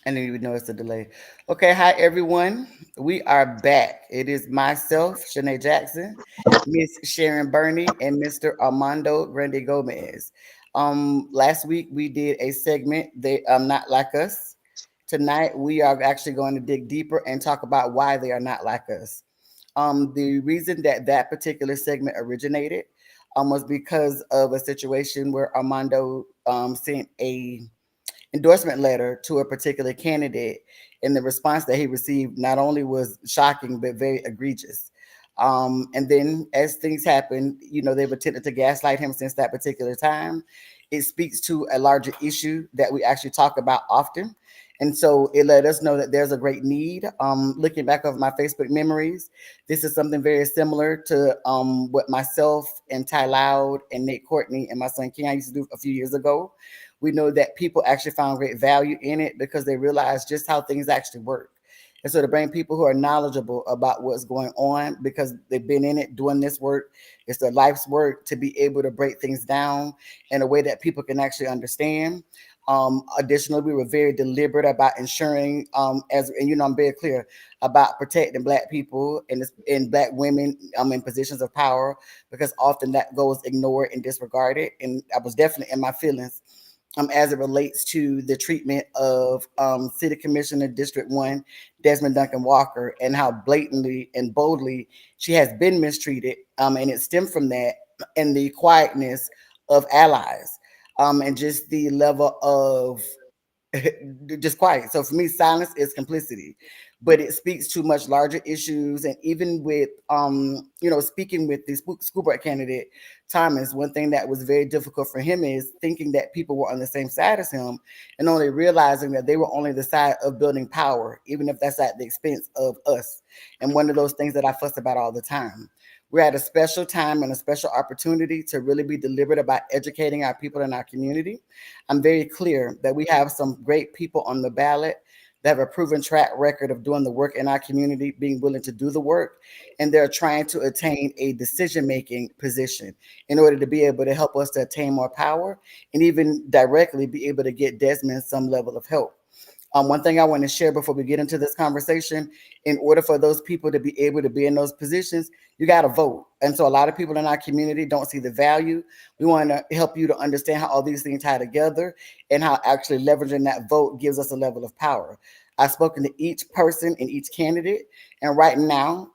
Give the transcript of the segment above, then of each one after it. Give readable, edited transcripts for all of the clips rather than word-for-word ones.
I didn't even notice the delay. Okay, hi everyone. We are back. It is myself, Shanae Jackson, Miss Sharon Burney, and Mr. Armando Grande Gomez. Last week we did a segment, They Not Like Us. Tonight we are actually going to dig deeper and talk about why they are not like us. The reason that that particular segment originated was because of a situation where Armando sent a endorsement letter to a particular candidate, and the response that he received not only was shocking but very egregious. And then, as things happen, they've attempted to gaslight him since that particular time. It speaks to a larger issue that we actually talk about often. And so it let us know that there's a great need. Looking back over my Facebook memories, this is something very similar to what myself and Ty Loud and Nate Courtney and my son Ken used to do a few years ago. We know that people actually found great value in it because they realized just how things actually work. And so to bring people who are knowledgeable about what's going on because they've been in it doing this work, it's their life's work to be able to break things down in a way that people can actually understand. Additionally, we were very deliberate about ensuring, and I'm very clear about protecting Black people and Black women in positions of power because often that goes ignored and disregarded. And I was definitely in my feelings as it relates to the treatment of City Commissioner District 1, Desmond Duncan Walker, and how blatantly and boldly she has been mistreated. And it stemmed from that and the quietness of allies and just the level of just quiet. So for me, silence is complicity, but it speaks to much larger issues. And even with, speaking with the school board candidate Thomas, one thing that was very difficult for him is thinking that people were on the same side as him, and only realizing that they were only the side of building power, even if that's at the expense of us. And one of those things that I fuss about all the time. We're at a special time and a special opportunity to really be deliberate about educating our people in our community. I'm very clear that we have some great people on the ballot that have a proven track record of doing the work in our community, being willing to do the work, and they're trying to attain a decision making position in order to be able to help us to attain more power and even directly be able to get Desmond some level of help. One thing I want to share before we get into this conversation, in order for those people to be able to be in those positions, you got to vote. And so a lot of people in our community don't see the value. We want to help you to understand how all these things tie together and how actually leveraging that vote gives us a level of power. I've spoken to each person and each candidate, and right now,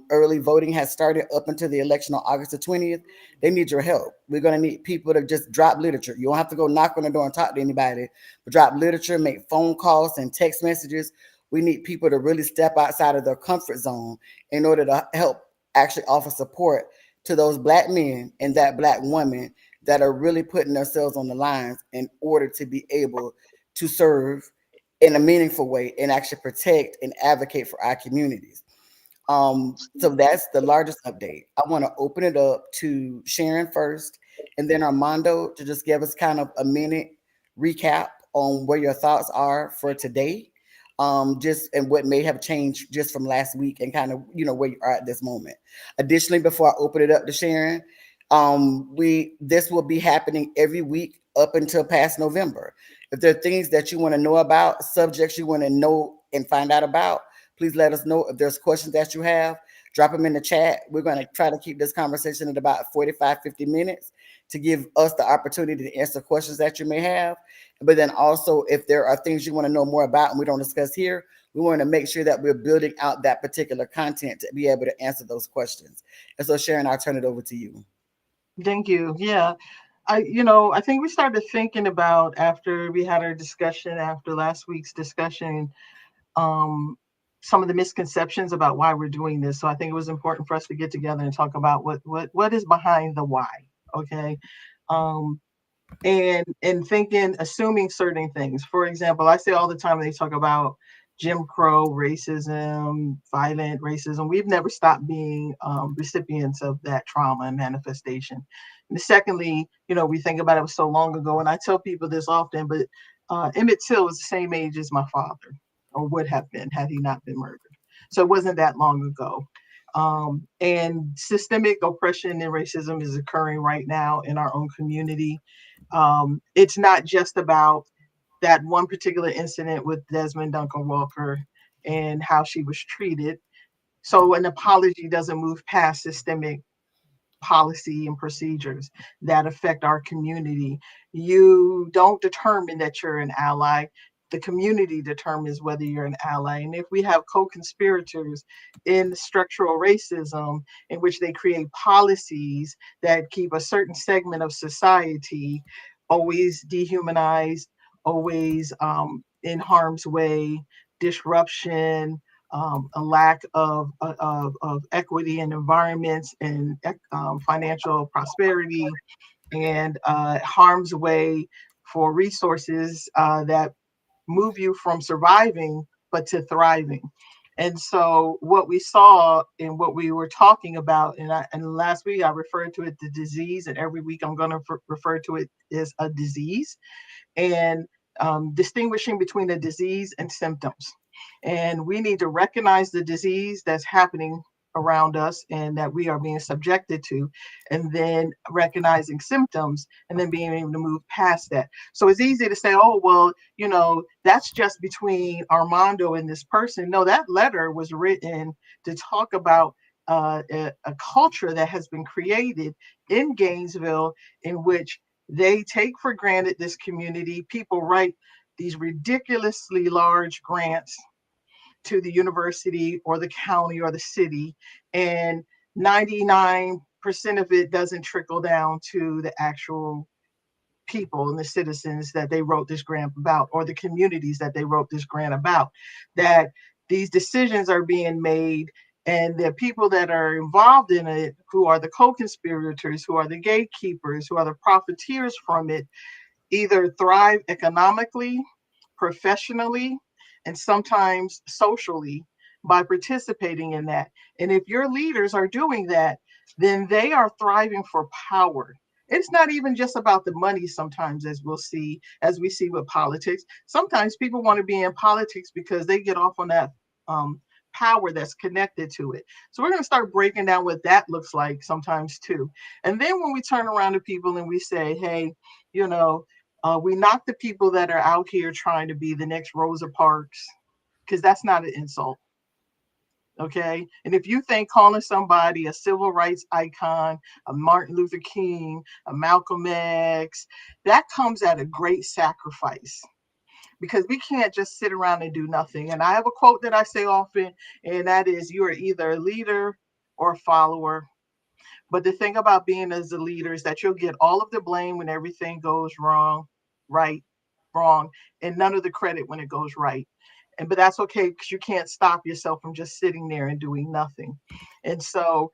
early voting has started up until the election on August the 20th. They need your help. We're going to need people to just drop literature. You don't have to go knock on the door and talk to anybody, but drop literature, make phone calls and text messages. We need people to really step outside of their comfort zone in order to help actually offer support to those Black men and that Black woman that are really putting themselves on the lines in order to be able to serve in a meaningful way and actually protect and advocate for our communities. So that's the largest update. I want to open it up to Sharon first, and then Armando to just give us kind of a minute recap on where your thoughts are for today, just and what may have changed just from last week and kind of where you are at this moment. Additionally, before I open it up to Sharon, we this will be happening every week up until past November. If there are things that you want to know about, subjects you want to know and find out about, please let us know. If there's questions that you have, drop them in the chat. We're going to try to keep this conversation at about 45, 50 minutes to give us the opportunity to answer questions that you may have. But then also, if there are things you want to know more about and we don't discuss here, we want to make sure that we're building out that particular content to be able to answer those questions. And so, Sharon, I'll turn it over to you. Thank you. Yeah. I think we started thinking about after we had our discussion after last week's discussion, um, some of the misconceptions about why we're doing this. So I think it was important for us to get together and talk about what is behind the why. Okay. Um, and thinking, assuming certain things. For example, I say all the time they talk about Jim Crow, racism, violent racism. We've never stopped being recipients of that trauma and manifestation. And secondly, we think about it was so long ago, and I tell people this often, but Emmett Till was the same age as my father, or would have been had he not been murdered. So it wasn't that long ago. And systemic oppression and racism is occurring right now in our own community. It's not just about that one particular incident with Desmond Duncan Walker and how she was treated. So an apology doesn't move past systemic policy and procedures that affect our community. You don't determine that you're an ally. The community determines whether you're an ally. And if we have co-conspirators in structural racism, in which they create policies that keep a certain segment of society always dehumanized, always in harm's way, disruption, a lack of equity in environments and financial prosperity, and harm's way for resources that move you from surviving but to thriving. And so what we saw and what we were talking about, and last week I referred to it the disease, and every week I'm going to refer to it as a disease, and distinguishing between the disease and symptoms. And we need to recognize the disease that's happening around us and that we are being subjected to, and then recognizing symptoms and then being able to move past that. So it's easy to say, oh, well, that's just between Armando and this person. No, that letter was written to talk about a culture that has been created in Gainesville, in which they take for granted this community. People write these ridiculously large grants to the university or the county or the city, and 99% of it doesn't trickle down to the actual people and the citizens that they wrote this grant about, or the communities that they wrote this grant about. That these decisions are being made, and the people that are involved in it, who are the co-conspirators, who are the gatekeepers, who are the profiteers from it, either thrive economically, professionally, and sometimes socially by participating in that. And if your leaders are doing that, then they are thriving for power. It's not even just about the money sometimes, as we see with politics. Sometimes people want to be in politics because they get off on that power that's connected to it. So we're going to start breaking down what that looks like sometimes too. And then when we turn around to people and we say, hey, we knock the people that are out here trying to be the next Rosa Parks, because that's not an insult. Okay. And if you think calling somebody a civil rights icon, a Martin Luther King, a Malcolm X, that comes at a great sacrifice, because we can't just sit around and do nothing. And I have a quote that I say often, and that is, you are either a leader or a follower. But the thing about being as a leader is that you'll get all of the blame when everything goes wrong, right, wrong, and none of the credit when it goes right. But that's okay, because you can't stop yourself from just sitting there and doing nothing. And so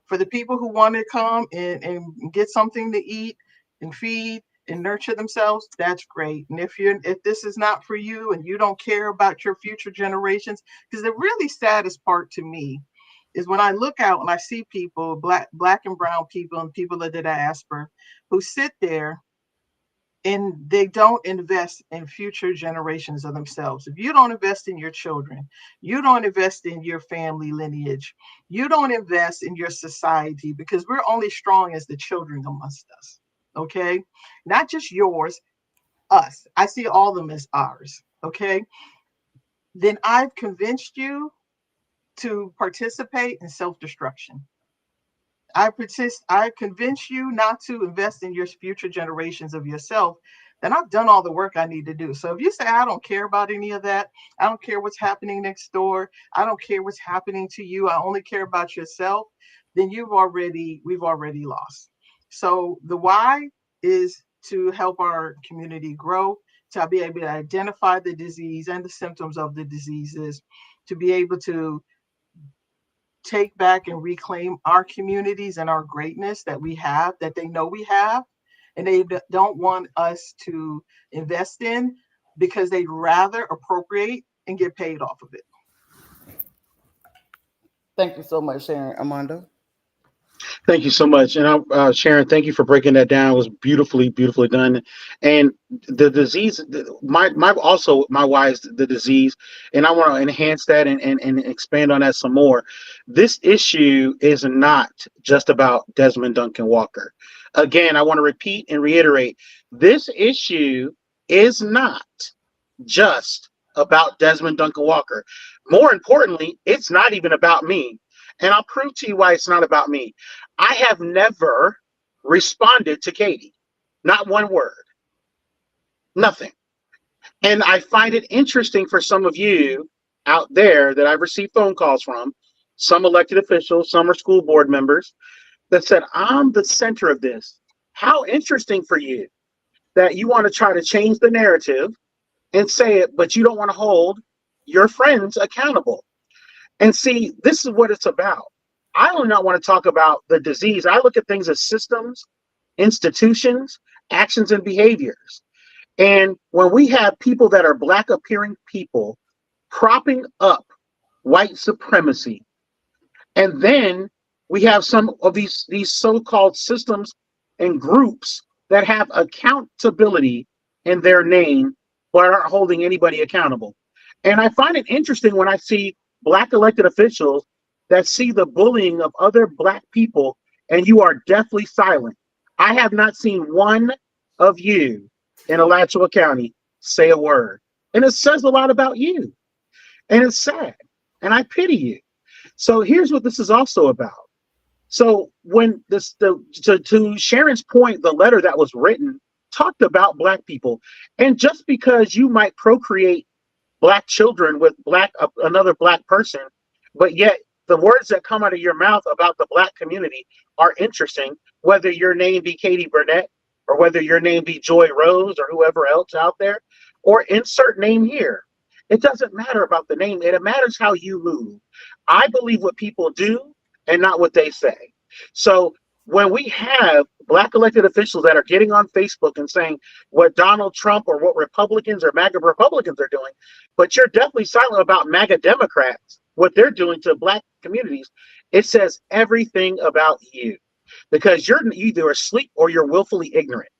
for the people who want to come and get something to eat and feed and nurture themselves, that's great. And if this is not for you and you don't care about your future generations, because the really saddest part to me is when I look out and I see people, black and brown people and people of the diaspora, who sit there and they don't invest in future generations of themselves. If you don't invest in your children, you don't invest in your family lineage, you don't invest in your society, because we're only strong as the children amongst us. Okay? Not just yours, us. I see all of them as ours. Okay? Then I've convinced you to participate in self-destruction. I convince you not to invest in your future generations of yourself, then I've done all the work I need to do. So if you say, I don't care about any of that, I don't care what's happening next door, I don't care what's happening to you, I only care about yourself, then we've already lost. So the why is to help our community grow, to be able to identify the disease and the symptoms of the diseases, to be able to take back and reclaim our communities and our greatness that we have, that they know we have, and they don't want us to invest in, because they'd rather appropriate and get paid off of it. Thank you so much, Sharon. Armando. Thank you so much. And Sharon, thank you for breaking that down. It was beautifully, beautifully done. And the disease, my why is the disease. And I want to enhance that and expand on that some more. This issue is not just about Desmond Duncan Walker. Again, I want to repeat and reiterate, this issue is not just about Desmond Duncan Walker. More importantly, it's not even about me. And I'll prove to you why it's not about me. I have never responded to Katie. Not one word. Nothing. And I find it interesting for some of you out there that I've received phone calls from, some elected officials, some are school board members, that said, I'm the center of this. How interesting for you that you want to try to change the narrative and say it, but you don't want to hold your friends accountable. And see, this is what it's about. I do not want to talk about the disease. I look at things as systems, institutions, actions, and behaviors. And when we have people that are Black appearing people propping up white supremacy, and then we have some of these so-called systems and groups that have accountability in their name but aren't holding anybody accountable. And I find it interesting when I see Black elected officials that see the bullying of other Black people and you are deathly silent. I have not seen one of you in Alachua County say a word. And it says a lot about you. And it's sad. And I pity you. So here's what this is also about. So when to Sharon's point, the letter that was written talked about Black people. And just because you might procreate Black children with another Black person, but yet the words that come out of your mouth about the Black community are interesting, whether your name be Katie Burnett or whether your name be Joy Rose or whoever else out there, or insert name here. It doesn't matter about the name. It matters how you move. I believe what people do and not what they say. So when we have Black elected officials that are getting on Facebook and saying what Donald Trump or what Republicans or MAGA Republicans are doing, but you're definitely silent about MAGA Democrats, what they're doing to Black communities, it says everything about you. Because you're either asleep or you're willfully ignorant,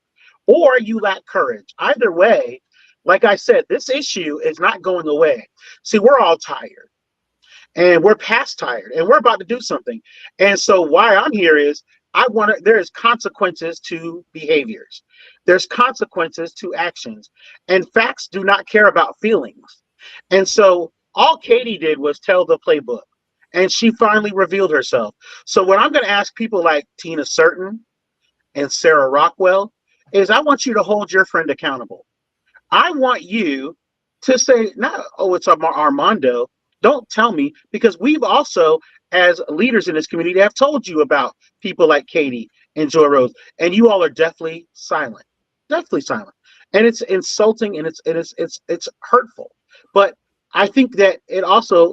or you lack courage. Either way, like I said, this issue is not going away. See, we're all tired. And we're past tired. And we're about to do something. And so why I'm here is there is consequences to behaviors. There's consequences to actions. And facts do not care about feelings. And so all Katie did was tell the playbook. And she finally revealed herself. So what I'm going to ask people like Tina Certain and Sarah Rockwell is I want you to hold your friend accountable. I want you to say, not, oh, it's Armando. Don't tell me, because we've also, as leaders in this community, have told you about people like Katie and Joy Rose, and you all are definitely silent. Definitely silent. And it's insulting and it's hurtful. But I think that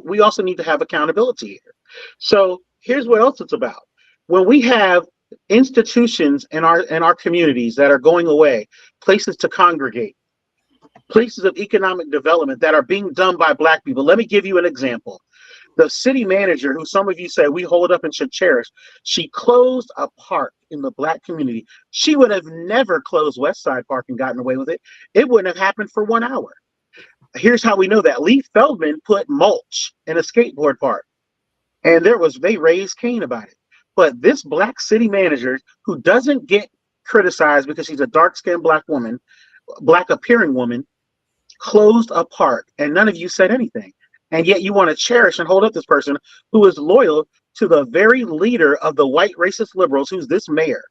we also need to have accountability here. So here's what else it's about. When we have institutions in our communities that are going away, places to congregate, places of economic development that are being done by Black people. Let me give you an example. The city manager, who some of you say we hold up and should cherish, she closed a park in the Black community. She would have never closed West Side Park and gotten away with it. It wouldn't have happened for 1 hour. Here's how we know that. Lee Feldman put mulch in a skateboard park, and they raised Cain about it. But this Black city manager, who doesn't get criticized because she's a dark-skinned Black woman, Black appearing woman, closed a park, and none of you said anything. And yet you want to cherish and hold up this person who is loyal to the very leader of the white racist liberals, who's this mayor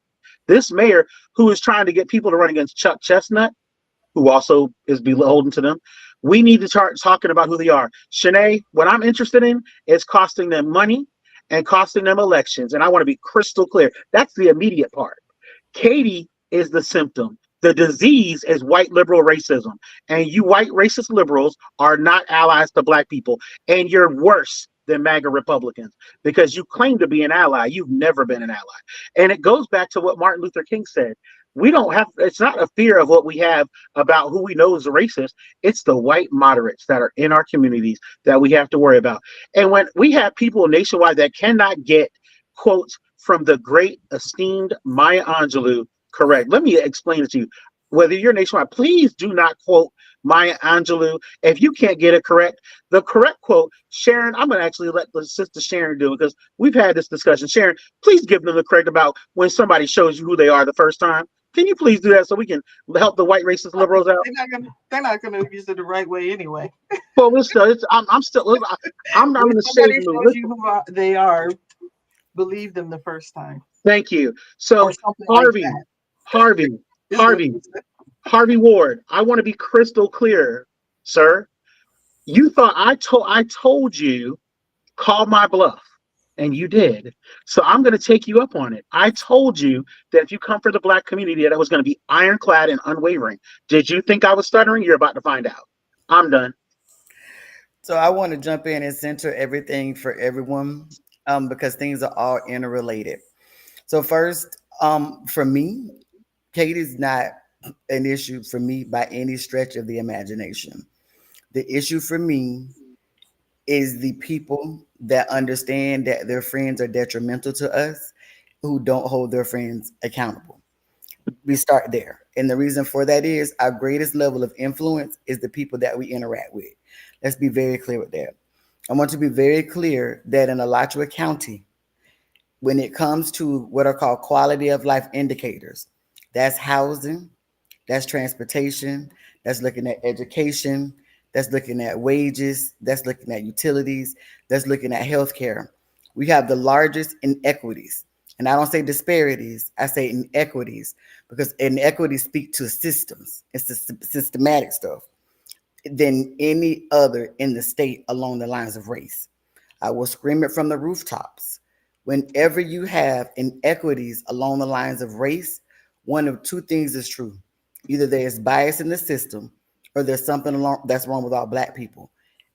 who is trying to get people to run against Chuck Chestnut, who also is beholden to them. We need to start talking about who they are. Shanae, what I'm interested in is costing them money and costing them elections. And I want to be crystal clear. That's the immediate part. Katie is the symptom. The disease is white liberal racism. And you white racist liberals are not allies to Black people. And you're worse than MAGA Republicans because you claim to be an ally. You've never been an ally. And it goes back to what Martin Luther King said. It's not a fear of what we have about who we know is racist. It's the white moderates that are in our communities that we have to worry about. And when we have people nationwide that cannot get quotes from the great esteemed Maya Angelou correct, let me explain it to you. Whether you're nationwide, please do not quote Maya Angelou if you can't get it correct. The correct quote, Sharon, I'm going to actually let the sister Sharon do it because we've had this discussion. Sharon, please give them the correct about when somebody shows you who they are the first time. Can you please do that so we can help the white racist liberals out? They're not gonna use it the right way anyway. Well, I'm still, I'm not When in the shade somebody mood. shows you who they are, believe them the first time, Thank you. or So something like Harvey, that. Harvey, Is what Harvey, he said. Harvey Ward, I want to be crystal clear, sir. You thought I told you call my bluff, and you did. So I'm going to take you up on it. I told you that if you come for the black community, that it was going to be ironclad and unwavering. Did you think I was stuttering? You're about to find out. I'm done. So I want to jump in and center everything for everyone, because things are all interrelated. So first, for me, Kate is not an issue for me by any stretch of the imagination. The issue for me is the people that understand that their friends are detrimental to us, who don't hold their friends accountable. We start there. And the reason for that is our greatest level of influence is the people that we interact with. Let's be very clear with that. I want to be very clear that in Alachua County, when it comes to what are called quality of life indicators, that's housing, that's transportation, that's looking at education, that's looking at wages, that's looking at utilities, that's looking at healthcare. We have the largest inequities. And I don't say disparities, I say inequities, because inequities speak to systems. It's the systematic stuff than any other in the state along the lines of race. I will scream it from the rooftops. Whenever you have inequities along the lines of race, one of two things is true. Either there is bias in the system or there's something that's wrong with all black people.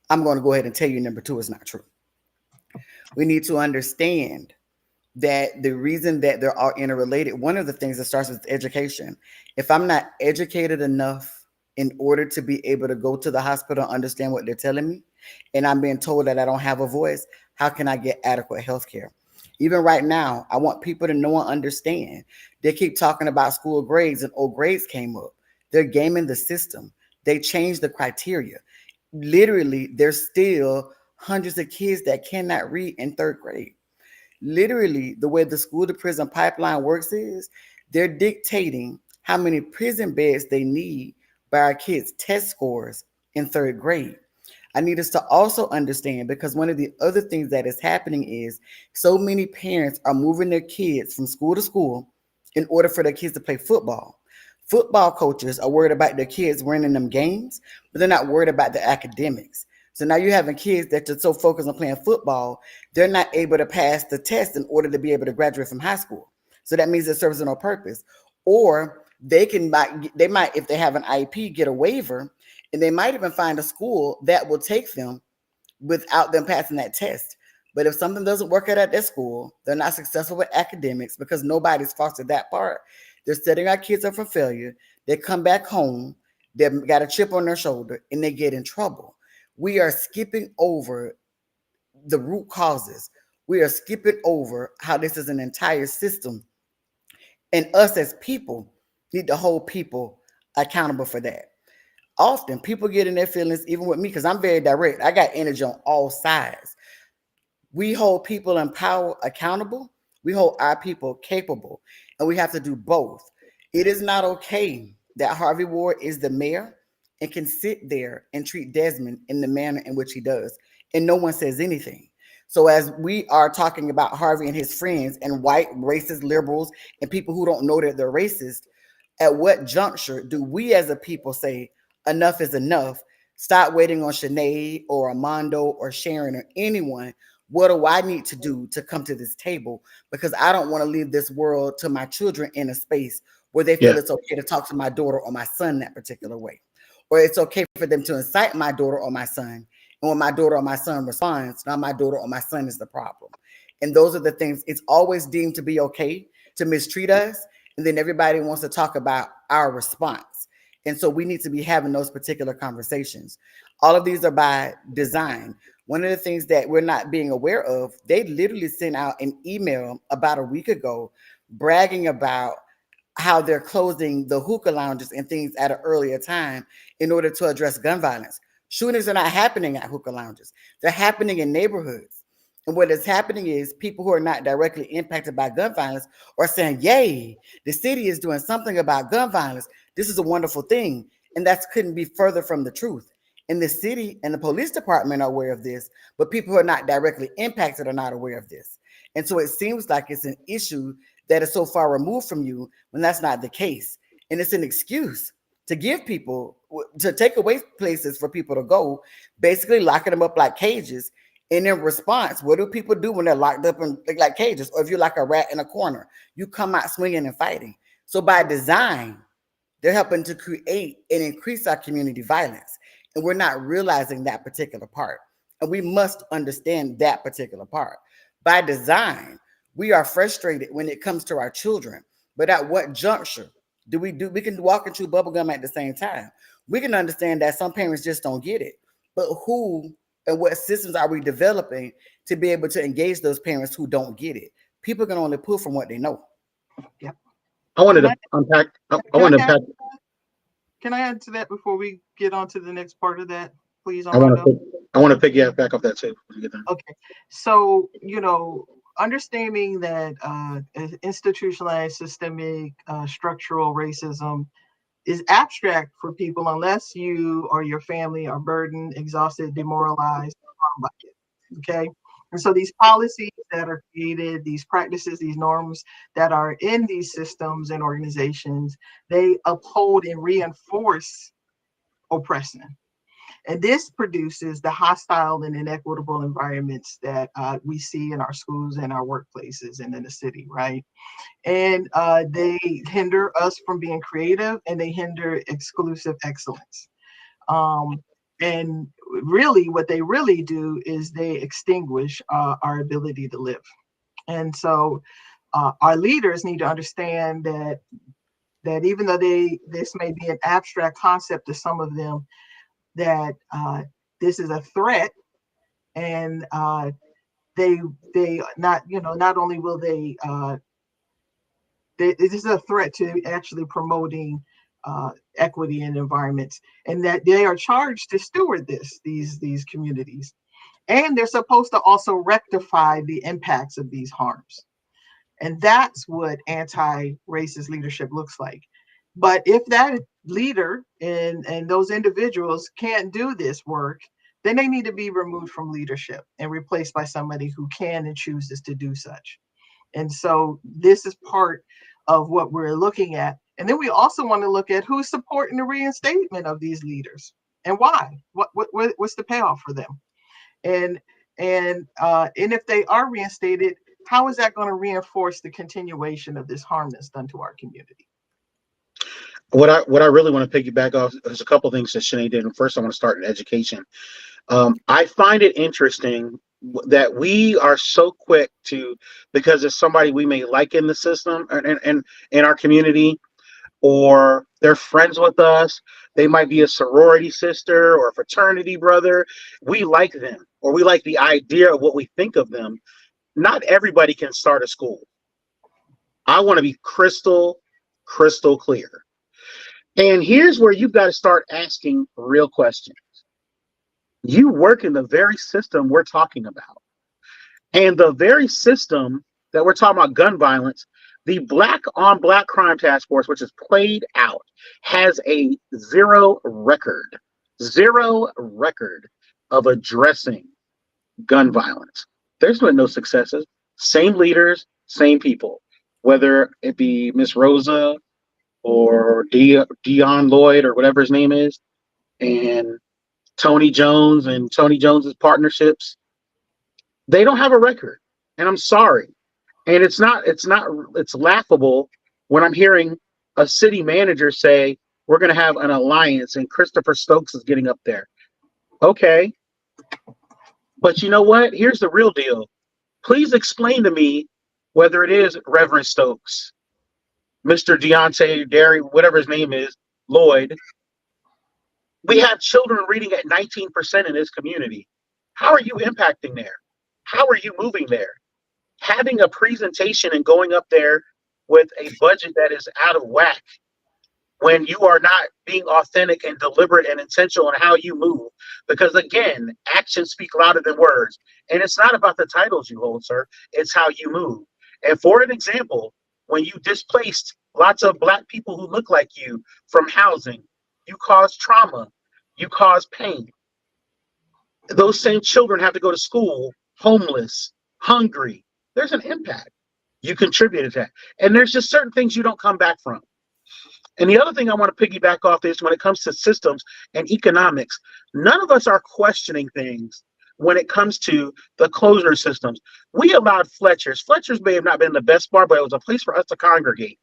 I'm going to go ahead and tell you number two is not true. We need to understand that the reason that they're all interrelated, one of the things that starts with education. If I'm not educated enough in order to be able to go to the hospital and understand what they're telling me, and I'm being told that I don't have a voice, how can I get adequate health care? Even right now, I want people to know and understand. They keep talking about school grades, and old grades came up. They're gaming the system. They changed the criteria. Literally, there's still hundreds of kids that cannot read in third grade. Literally, the way the school to prison pipeline works is they're dictating how many prison beds they need by our kids' test scores in third grade. I need us to also understand, because one of the other things that is happening is so many parents are moving their kids from school to school in order for their kids to play football. Football coaches are worried about their kids winning them games, but they're not worried about the academics. So now you're having kids that are so focused on playing football, they're not able to pass the test in order to be able to graduate from high school. So that means it serves no purpose. Or they might, if they have an IEP, get a waiver, and they might even find a school that will take them without them passing that test. But if something doesn't work out at their school, they're not successful with academics because nobody's fostered that part. They're setting our kids up for failure. They come back home, they've got a chip on their shoulder, and they get in trouble. We are skipping over the root causes. We are skipping over how this is an entire system. And us as people need to hold people accountable for that. Often people get in their feelings, even with me, because I'm very direct. I got energy on all sides. We hold people in power accountable. We hold our people capable, and we have to do both. It is not okay that Harvey Ward is the mayor and can sit there and treat Desmond in the manner in which he does, and no one says anything. So as we are talking about Harvey and his friends and white racist liberals and people who don't know that they're racist, at what juncture do we as a people say enough is enough? Stop waiting on Sinead or Armando or Sharon or anyone. What do I need to do to come to this table? Because I don't want to leave this world to my children in a space where they feel Yeah. it's okay to talk to my daughter or my son that particular way. Or it's okay for them to incite my daughter or my son. And when my daughter or my son responds, now my daughter or my son is the problem. And those are the things, it's always deemed to be okay to mistreat us. And then everybody wants to talk about our response. And so we need to be having those particular conversations. All of these are by design. One of the things that we're not being aware of, they literally sent out an email about a week ago bragging about how they're closing the hookah lounges and things at an earlier time in order to address gun violence. Shootings are not happening at hookah lounges. They're happening in neighborhoods. And what is happening is people who are not directly impacted by gun violence are saying, yay, the city is doing something about gun violence. This is a wonderful thing. And that couldn't be further from the truth. And the city and the police department are aware of this, but people who are not directly impacted are not aware of this. And so it seems like it's an issue that is so far removed from you when that's not the case. And it's an excuse to give people, to take away places for people to go, basically locking them up like cages. And in response, what do people do when they're locked up in like cages? Or if you're like a rat in a corner, you come out swinging and fighting. So by design, they're helping to create and increase our community violence. And we're not realizing that particular part. And we must understand that particular part. By design, we are frustrated when it comes to our children. But at what juncture do? We can walk and chew bubblegum at the same time. We can understand that some parents just don't get it. But who and what systems are we developing to be able to engage those parents who don't get it? People can only pull from what they know. Yep. I wanted to unpack. Can I add to that before we get on to the next part of that, please? I want to piggyback back off that too. Okay. So, understanding that institutionalized systemic structural racism is abstract for people unless you or your family are burdened, exhausted, demoralized, harmed by it. Okay. And so these policies that are created, these practices, these norms that are in these systems and organizations, they uphold and reinforce oppression. And this produces the hostile and inequitable environments that we see in our schools and our workplaces and in the city, right? And they hinder us from being creative, and they hinder exclusive excellence. And really, what they really do is they extinguish our ability to live. And so our leaders need to understand that even though this may be an abstract concept to some of them, that this is a threat, and they not only will they this is a threat to actually promoting equity in environments, and that they are charged to steward these communities, and they're supposed to also rectify the impacts of these harms. And that's what anti-racist leadership looks like. But if that leader and those individuals can't do this work, then they need to be removed from leadership and replaced by somebody who can and chooses to do such. And so this is part of what we're looking at. And then we also want to look at who's supporting the reinstatement of these leaders and why. What's the payoff for them? And if they are reinstated, how is that going to reinforce the continuation of this harm that's done to our community? What I really want to piggyback off is a couple of things that Shanae did. And first, I want to start in education. I find it interesting that we are so quick to, because it's somebody we may like in the system and in our community, or they're friends with us. They might be a sorority sister or a fraternity brother. We like them, or we like the idea of what we think of them. Not everybody can start a school. I want to be crystal clear. And here's where you've got to start asking real questions. You work in the very system we're talking about. And the very system that we're talking about, gun violence, the Black on Black Crime Task Force, which is played out, has a zero record of addressing gun violence. There's been no successes. Same leaders, same people, whether it be Miss Rosa or Dion Lloyd or whatever his name is, and Tony Jones and Tony Jones's partnerships. They don't have a record, and I'm sorry. And it's laughable when I'm hearing a city manager say we're going to have an alliance and Christopher Stokes is getting up there. Okay, but you know what? Here's the real deal. Please explain to me whether it is Reverend Stokes, Mr. Deontay Derry, whatever his name is, Lloyd. We have children reading at 19% in this community. How are you impacting there? How are you moving there? Having a presentation and going up there with a budget that is out of whack when you are not being authentic and deliberate and intentional in how you move. Because again, actions speak louder than words. And it's not about the titles you hold, sir. It's how you move. And for an example, when you displaced lots of Black people who look like you from housing, you cause trauma, you cause pain. Those same children have to go to school homeless, hungry. There's an impact. You contributed to that. And there's just certain things you don't come back from. And the other thing I want to piggyback off is when it comes to systems and economics, none of us are questioning things when it comes to the closure systems. We allowed Fletcher's. Fletcher's may have not been the best bar, but it was a place for us to congregate.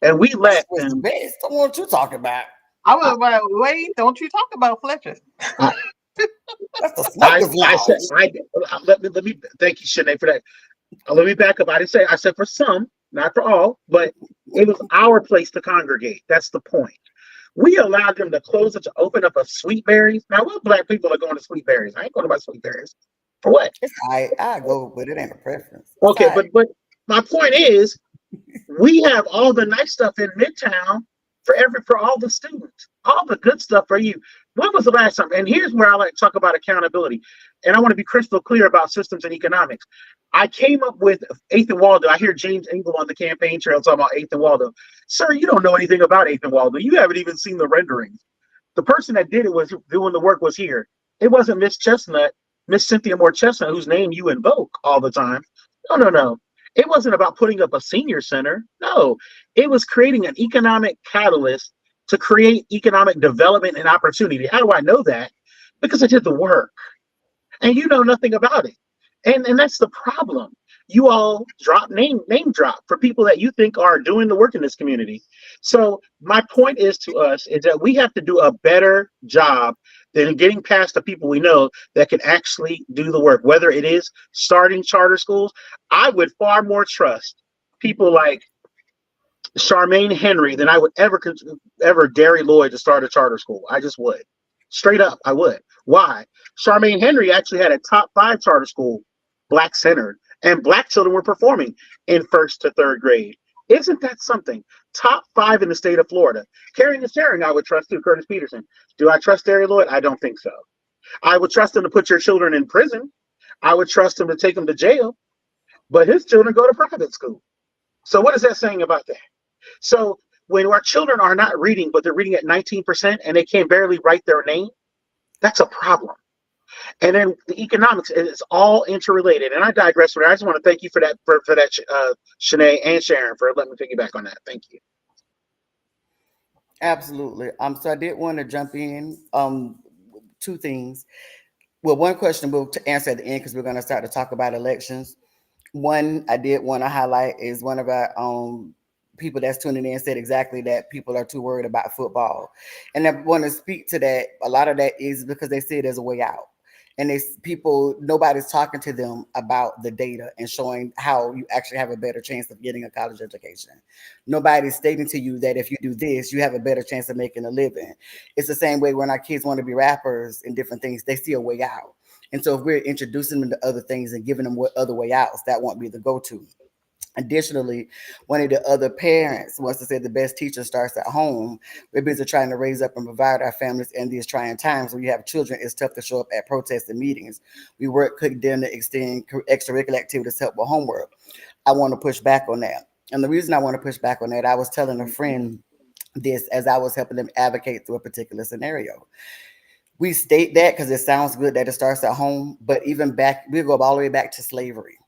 And we let That was the them. best. Don't know what you talking about. I was like, wait, don't you talk about Fletcher. That's the I smokers said, lounge. let me thank you, Shanae, for that. Let me back up. I said for some, not for all, but it was our place to congregate. That's the point. We allowed them to close it to open up a Sweet Berries. Now, what Black people are going to Sweet Berries? I ain't going to buy Sweet Berries. For what? It's all right. I go, but it ain't a preference. It's Okay, all right. but my point is, we have all the nice stuff in Midtown for all the students, all the good stuff for you. When was the last time? And here's where I like to talk about accountability. And I want to be crystal clear about systems and economics. I came up with 8th and Waldo. I hear James Engel on the campaign trail talking about 8th and Waldo. Sir, you don't know anything about 8th and Waldo. You haven't even seen the renderings. The person that did it was doing the work was here. It wasn't Miss Chestnut, Miss Cynthia Moore Chestnut, whose name you invoke all the time. No. It wasn't about putting up a senior center. No, it was creating an economic catalyst to create economic development and opportunity. How do I know that? Because I did the work. And you know nothing about it. And that's the problem. You all name drop for people that you think are doing the work in this community. So my point is to us is that we have to do a better job than getting past the people we know that can actually do the work, whether it is starting charter schools. I would far more trust people like Charmaine Henry than I would ever Gary Lloyd to start a charter school. I just would. Straight up, I would. Why? Charmaine Henry actually had a top 5 charter school, Black centered, and Black children were performing in 1st to 3rd grade. Isn't that something? Top 5 in the state of Florida. Caring and sharing, I would trust too. Curtis Peterson. Do I trust Gary Lloyd? I don't think so. I would trust him to put your children in prison. I would trust him to take them to jail. But his children go to private school. So what is that saying about that? So when our children are not reading, but they're reading at 19% and they can barely write their name, that's a problem. And then the economics is all interrelated. And I digress from there. I just want to thank you for that, Shanae and Sharon, for letting me piggyback on that. Thank you. Absolutely. So I did want to jump in. 2 things. Well, one question we'll answer at the end because we're going to start to talk about elections. One I did want to highlight is one of our people that's tuning in said exactly that people are too worried about football. And I want to speak to that. A lot of that is because they see it as a way out. And nobody's talking to them about the data and showing how you actually have a better chance of getting a college education. Nobody's stating to you that if you do this, you have a better chance of making a living. It's the same way when our kids want to be rappers and different things, they see a way out. And so if we're introducing them to other things and giving them what other way outs, that won't be the go-to. Additionally, one of the other parents wants to say the best teacher starts at home. We're busy trying to raise up and provide our families in these trying times. When you have children, it's tough to show up at protests and meetings. We work, cook dinner, extend extracurricular activities, help with homework. I want to push back on that. And the reason I want to push back on that, I was telling a friend this as I was helping them advocate through a particular scenario. We state that because it sounds good that it starts at home, but even back, we go all the way back to slavery.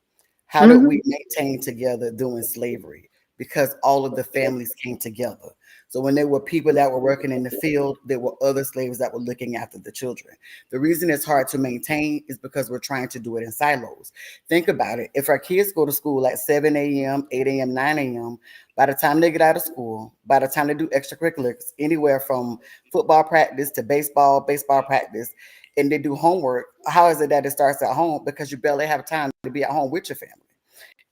How did we maintain together during slavery? Because all of the families came together. So when there were people that were working in the field, there were other slaves that were looking after the children. The reason it's hard to maintain is because we're trying to do it in silos. Think about it. If our kids go to school at 7 a.m., 8 a.m., 9 a.m., by the time they get out of school, by the time they do extracurriculars, anywhere from football practice to baseball practice, and they do homework, how is it that it starts at home? Because you barely have time to be at home with your family.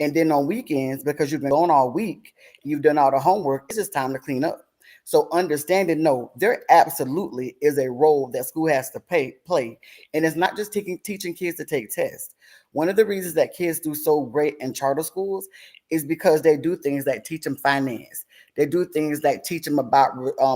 And then on weekends, because you've been gone all week, you've done all the homework, it's just time to clean up. So understanding, no, there absolutely is a role that school has to play. And it's not just teaching kids to take tests. One of the reasons that kids do so great in charter schools is because they do things that teach them finance. They do things like teach them about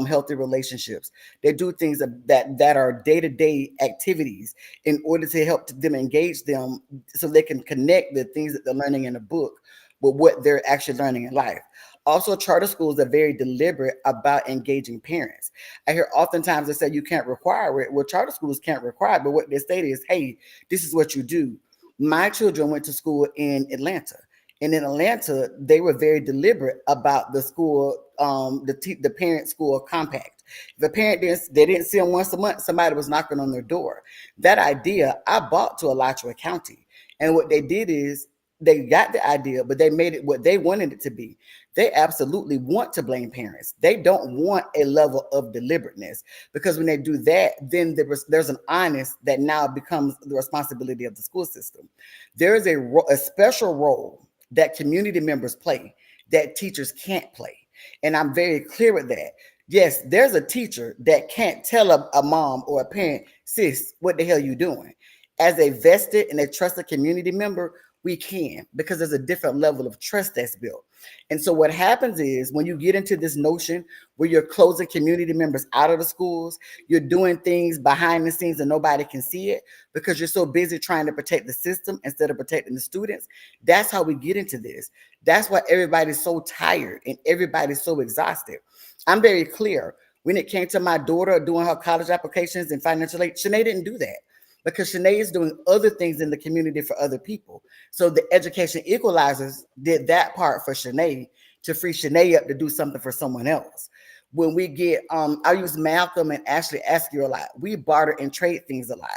healthy relationships. They do things that are day-to-day activities in order to help them engage them so they can connect the things that they're learning in a book with what they're actually learning in life. Also, charter schools are very deliberate about engaging parents. I hear oftentimes they say you can't require it. Well, charter schools can't require it, but what they state is, hey, this is what you do. My children went to school in Atlanta. And in Atlanta, they were very deliberate about the school, the parent school compact. If a parent they didn't see them once a month, somebody was knocking on their door. That idea I bought to Alachua County, and what they did is they got the idea, but they made it what they wanted it to be. They absolutely want to blame parents. They don't want a level of deliberateness, because when they do that, then there's an honest that now becomes the responsibility of the school system. There is a special role that community members play that teachers can't play. And I'm very clear with that. Yes, there's a teacher that can't tell a mom or a parent, sis, what the hell you doing? As a vested and a trusted community member, we can, because there's a different level of trust that's built. And so what happens is when you get into this notion where you're closing community members out of the schools, you're doing things behind the scenes and nobody can see it because you're so busy trying to protect the system instead of protecting the students. That's how we get into this. That's why everybody's so tired and everybody's so exhausted. I'm very clear. When it came to my daughter doing her college applications and financial aid, Shanae didn't do that, because Shanae is doing other things in the community for other people. So the education equalizers did that part for Shanae to free Shanae up to do something for someone else. When we get, I use Malcolm and Ashley Askew a lot. We barter and trade things a lot.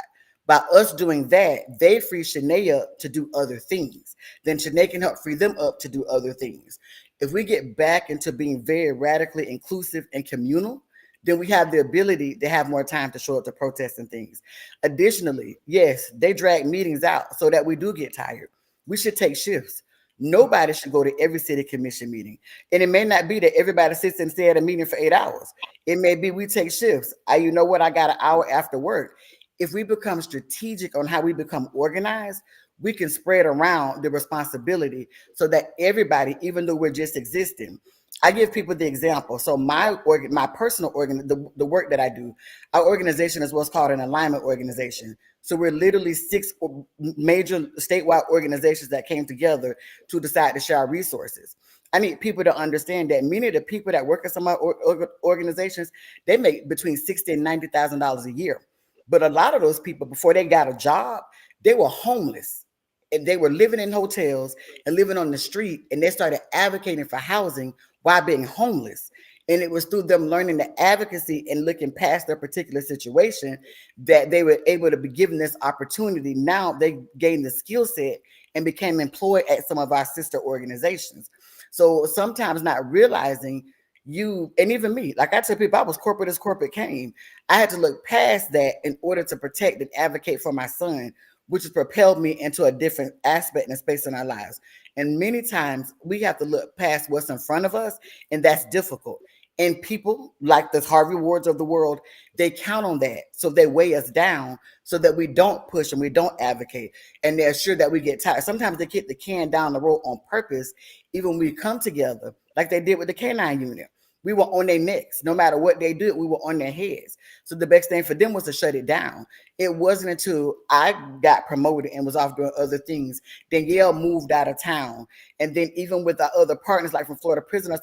By us doing that, they free Shanae up to do other things. Then Shanae can help free them up to do other things. If we get back into being very radically inclusive and communal, then we have the ability to have more time to show up to protest and things. Additionally, yes, they drag meetings out so that we do get tired. We should take shifts. Nobody should go to every city commission meeting. And it may not be that everybody sits and stay at a meeting for 8 hours. It may be we take shifts. You know what? I got an hour after work. If we become strategic on how we become organized, we can spread around the responsibility so that everybody, even though we're just existing, I give people the example. So my personal the work that I do, our organization is what's called an alignment organization. So we're literally 6 major statewide organizations that came together to decide to share our resources. I need people to understand that many of the people that work at some of our organizations, they make between $60,000 and $90,000 a year. But a lot of those people, before they got a job, they were homeless and they were living in hotels and living on the street, and they started advocating for housing while being homeless. And it was through them learning the advocacy and looking past their particular situation that they were able to be given this opportunity. Now they gained the skill set and became employed at some of our sister organizations. So sometimes not realizing you, and even me, like I tell people, I was corporate as corporate came. I had to look past that in order to protect and advocate for my son, which has propelled me into a different aspect and space in our lives. And many times we have to look past what's in front of us, and that's difficult. And people like the Harvey Wards of the world, they count on that. So they weigh us down so that we don't push and we don't advocate. And they're sure that we get tired. Sometimes they kick the can down the road on purpose, even when we come together, like they did with the canine unit. We were on their necks. No matter what they did, we were on their heads. So the best thing for them was to shut it down. It wasn't until I got promoted and was off doing other things, Danielle moved out of town. And then even with our other partners, like from Florida Prisoner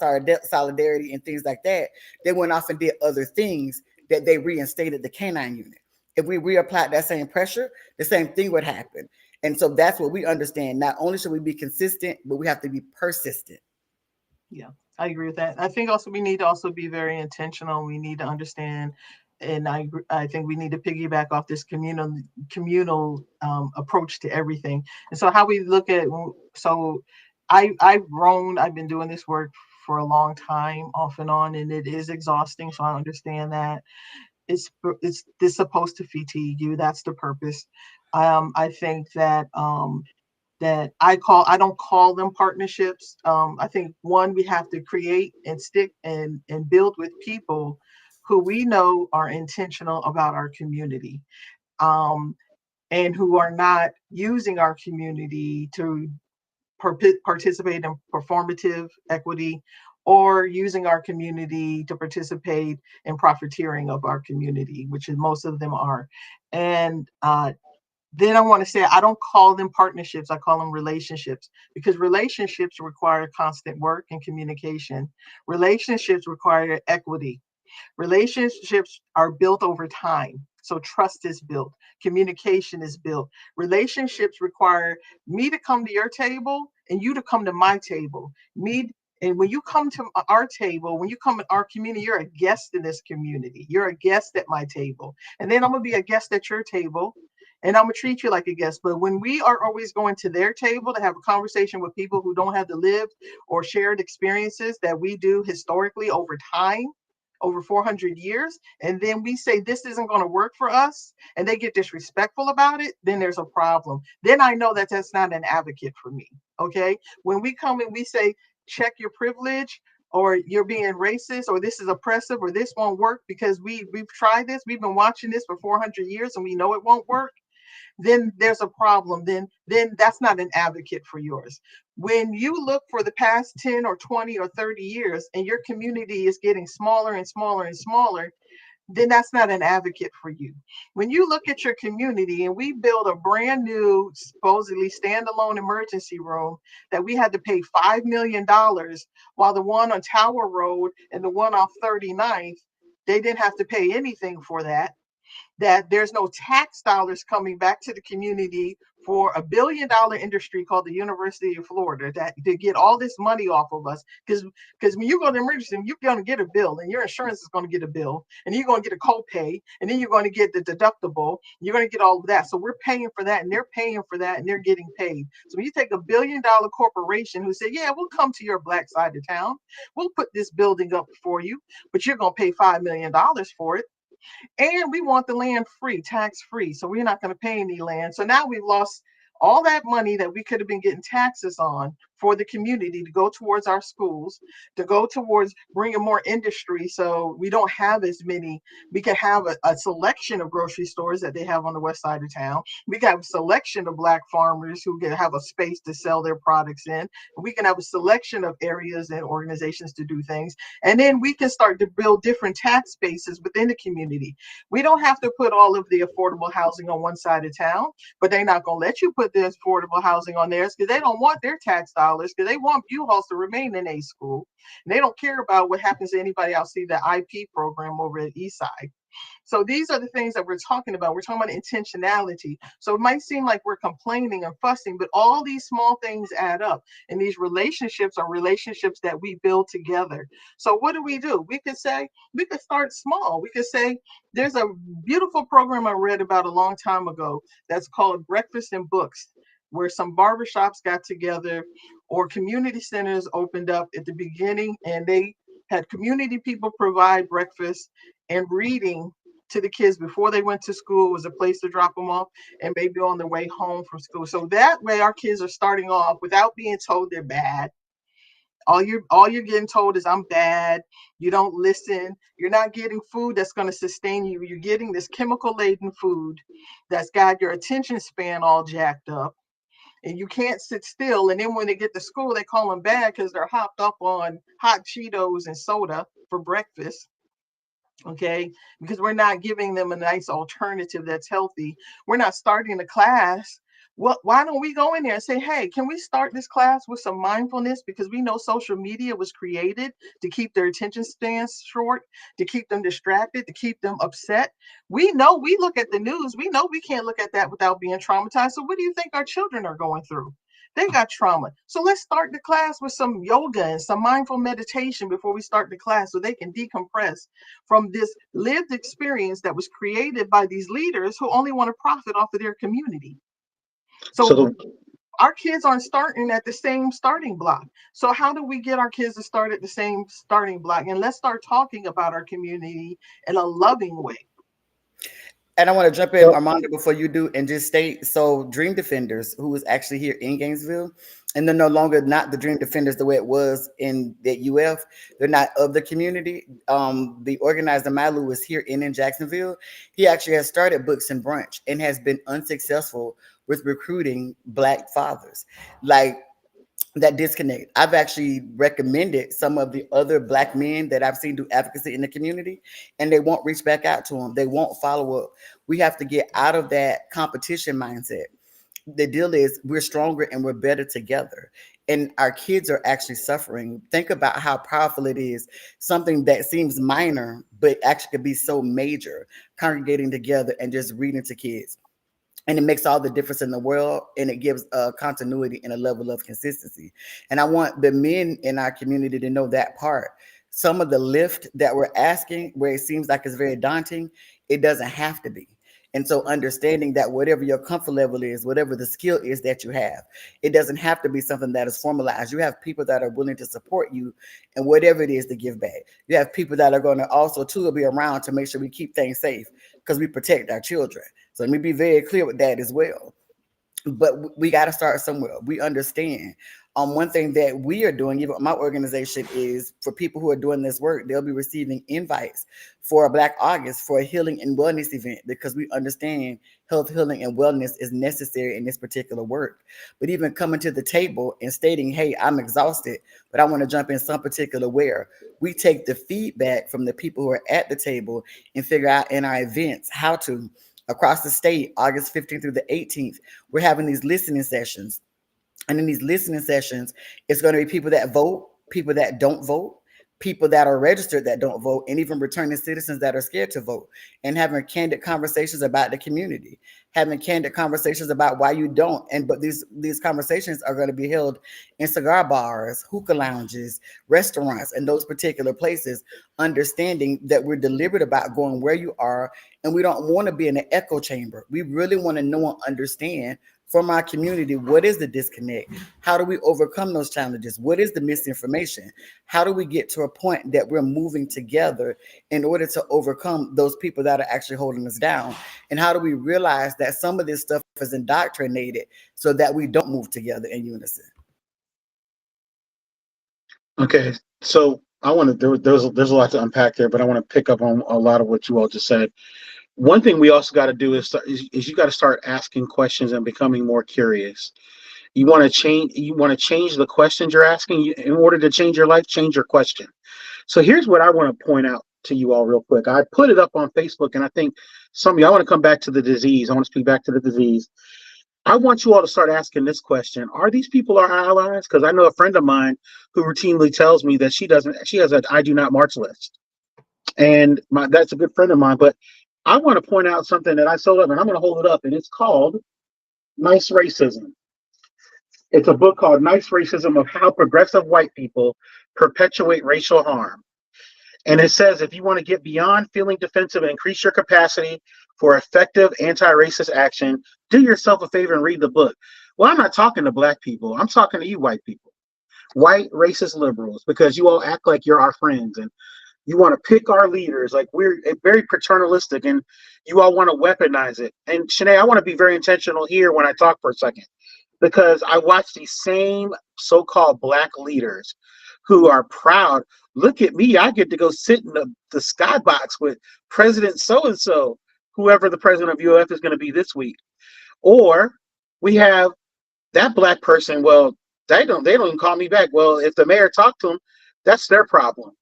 Solidarity and things like that, they went off and did other things that they reinstated the canine unit. If we reapplied that same pressure, the same thing would happen. And so that's what we understand. Not only should we be consistent, but we have to be persistent. Yeah, I agree with that. I think also we need to also be very intentional. We need to understand, and I think we need to piggyback off this communal approach to everything. And so how we look at, so I've grown. I've been doing this work for a long time, off and on, and it is exhausting. So I understand that it's supposed to fatigue you. That's the purpose. I think that I don't call them partnerships. I think one, we have to create and stick and build with people who we know are intentional about our community, um, and who are not using our community to participate in performative equity or using our community to participate in profiteering of our community, which is most of them are. And then I want to say, I don't call them partnerships, I call them relationships, because relationships require constant work and communication. Relationships require equity. Relationships are built over time. So trust is built, communication is built. Relationships require me to come to your table and you to come to my table. Me and when you come to our table, when you come in our community, you're a guest in this community. You're a guest at my table. And then I'm going to be a guest at your table. And I'm going to treat you like a guest. But when we are always going to their table to have a conversation with people who don't have the lived or shared experiences that we do historically over time, over 400 years, and then we say this isn't going to work for us, and they get disrespectful about it, then there's a problem. Then I know that that's not an advocate for me. Okay, when we come and we say check your privilege, or you're being racist, or this is oppressive, or this won't work because we've tried this, we've been watching this for 400 years and we know it won't work, then there's a problem. Then that's not an advocate for yours. When you look for the past 10 or 20 or 30 years and your community is getting smaller and smaller and smaller, then that's not an advocate for you. When you look at your community and we build a brand new, supposedly standalone emergency room that we had to pay $5 million, while the one on Tower Road and the one off 39th, they didn't have to pay anything for that, that there's no tax dollars coming back to the community for $1 billion industry called the University of Florida that to get all this money off of us. Because when you go to emergency, you're going to get a bill, and your insurance is going to get a bill, and you're going to get a copay, and then you're going to get the deductible. You're going to get all of that. So we're paying for that, and they're paying for that, and they're getting paid. So when you take $1 billion corporation who say, yeah, we'll come to your black side of town, we'll put this building up for you, but you're going to pay $5 million for it. And we want the land free, tax free. So we're not going to pay any land. So now we've lost all that money that we could have been getting taxes on for the community to go towards our schools, to go towards bringing more industry. So we don't have as many, we can have a selection of grocery stores that they have on the west side of town. We can have a selection of black farmers who can have a space to sell their products in. We can have a selection of areas and organizations to do things. And then we can start to build different tax bases within the community. We don't have to put all of the affordable housing on one side of town, but they're not going to let you put the affordable housing on theirs because they don't want their tax dollars, because they want U-Hauls to remain in a school. And they don't care about what happens to anybody else. See the IP program over at Eastside. So these are the things that we're talking about. We're talking about intentionality. So it might seem like we're complaining and fussing, but all these small things add up. And these relationships are relationships that we build together. So what do? We could say, we could start small. We could say, there's a beautiful program I read about a long time ago that's called Breakfast and Books, where some barbershops got together or community centers opened up at the beginning, and they had community people provide breakfast and reading to the kids before they went to school. It was a place to drop them off and maybe on their way home from school. So that way our kids are starting off without being told they're bad. All you're getting told is I'm bad. You don't listen. You're not getting food that's going to sustain you. You're getting this chemical laden food that's got your attention span all jacked up, and you can't sit still. And then when they get to school, they call them bad because they're hopped up on hot Cheetos and soda for breakfast. Okay, because we're not giving them a nice alternative that's healthy. We're not starting the class. Why don't we go in there and say, hey, can we start this class with some mindfulness? Because we know social media was created to keep their attention spans short, to keep them distracted, to keep them upset. We know, we look at the news, we know we can't look at that without being traumatized. So what do you think our children are going through? They got trauma. So let's start the class with some yoga and some mindful meditation before we start the class, so they can decompress from this lived experience that was created by these leaders who only want to profit off of their community. So our kids aren't starting at the same starting block. So how do we get our kids to start at the same starting block? And let's start talking about our community in a loving way. And I want to jump in, Armando, before you do, and just state, so Dream Defenders, who is actually here in Gainesville, and they're no longer not the Dream Defenders the way it was in the UF. They're not of the community. The organizer, Malu, is here in Jacksonville. He actually has started Books and Brunch and has been unsuccessful with recruiting Black fathers. Like, that disconnect. I've actually recommended some of the other Black men that I've seen do advocacy in the community, and they won't reach back out to them. They won't follow up. We have to get out of that competition mindset. The deal is we're stronger and we're better together. And our kids are actually suffering. Think about how powerful it is. Something that seems minor, but actually could be so major, congregating together and just reading to kids, and it makes all the difference in the world, and it gives a continuity and a level of consistency. And I want the men in our community to know that part. Some of the lift that we're asking, where it seems like it's very daunting, it doesn't have to be. And so understanding that whatever your comfort level is, whatever the skill is that you have, it doesn't have to be something that is formalized. You have people that are willing to support you and whatever it is to give back. You have people that are going to also too be around to make sure we keep things safe because we protect our children. So let me be very clear with that as well. But we got to start somewhere. We understand. One thing that we are doing, even my organization, is for people who are doing this work, they'll be receiving invites for a Black August for a healing and wellness event, because we understand health, healing, and wellness is necessary in this particular work. But even coming to the table and stating, hey, I'm exhausted, but I want to jump in some particular where, we take the feedback from the people who are at the table and figure out in our events how to, across the state, August 15th through the 18th, we're having these listening sessions. And in these listening sessions, it's going to be people that vote, people that don't vote, people that are registered that don't vote, and even returning citizens that are scared to vote, and having candid conversations about the community, having candid conversations about why you don't. But these conversations are going to be held in cigar bars, hookah lounges, restaurants, and those particular places, understanding that we're deliberate about going where you are, and we don't want to be in an echo chamber. We really want to know and understand from our community, what is the disconnect? How do we overcome those challenges? What is the misinformation? How do we get to a point that we're moving together in order to overcome those people that are actually holding us down? And how do we realize that some of this stuff is indoctrinated so that we don't move together in unison? Okay, so I want to there's a lot to unpack there, but I want to pick up on a lot of what you all just said. One thing we also got to do is you got to start asking questions and becoming more curious. You want to change the questions you're asking. In order to change your life, change your question. So here's what I want to point out to you all real quick. I put it up on Facebook, and I think some of you, I want to come back to the disease. I want to speak back to the disease. I want you all to start asking this question: are these people our allies? Because I know a friend of mine who routinely tells me that she has a I do not march list. And that's a good friend of mine. But I want to point out something that I sold up, and I'm going to hold it up, and it's called Nice Racism. It's a book called Nice Racism of How Progressive White People Perpetuate Racial Harm. And it says, if you want to get beyond feeling defensive and increase your capacity for effective anti-racist action, do yourself a favor and read the book. Well, I'm not talking to Black people. I'm talking to you white people, white racist liberals, because you all act like you're our friends, and you want to pick our leaders like we're very paternalistic, and you all want to weaponize it. And Shanae, I want to be very intentional here when I talk for a second, because I watch these same so-called Black leaders who are proud. Look at me, I get to go sit in the skybox with President so-and-so, whoever the president of UF is going to be this week. Or we have that Black person, well, they don't even call me back. Well, if the mayor talked to them, that's their problem.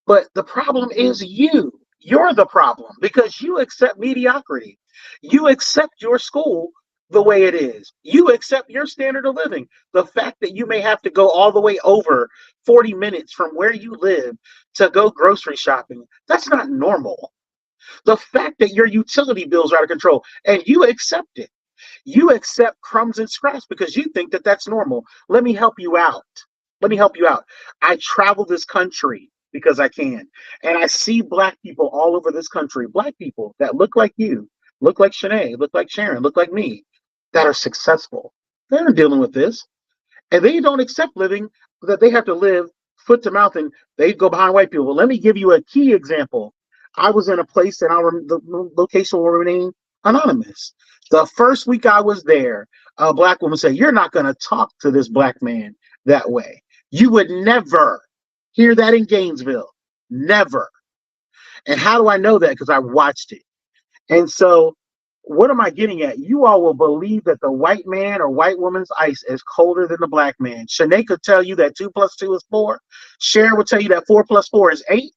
But the problem is you. You're the problem, because you accept mediocrity. You accept your school the way it is. You accept your standard of living. The fact that you may have to go all the way over 40 minutes from where you live to go grocery shopping, that's not normal. The fact that your utility bills are out of control, and you accept it. You accept crumbs and scraps because you think that that's normal. Let me help you out. I travel this country because I can. And I see Black people all over this country, Black people that look like you, look like Shanae, look like Sharon, look like me, that are successful. They're dealing with this. And they don't accept living, that they have to live foot to mouth, and they go behind white people. Well, let me give you a key example. I was in a place, and the location will remain anonymous. The first week I was there, a Black woman said, "You're not going to talk to this Black man that way. You would never hear that in Gainesville. Never." And how do I know that? Because I watched it. And so What am I getting at? You all will believe that the white man or white woman's ice is colder than the black man. Shanae could tell you that 2 plus 2 is 4. Sharon would tell you that 4 plus 4 is 8.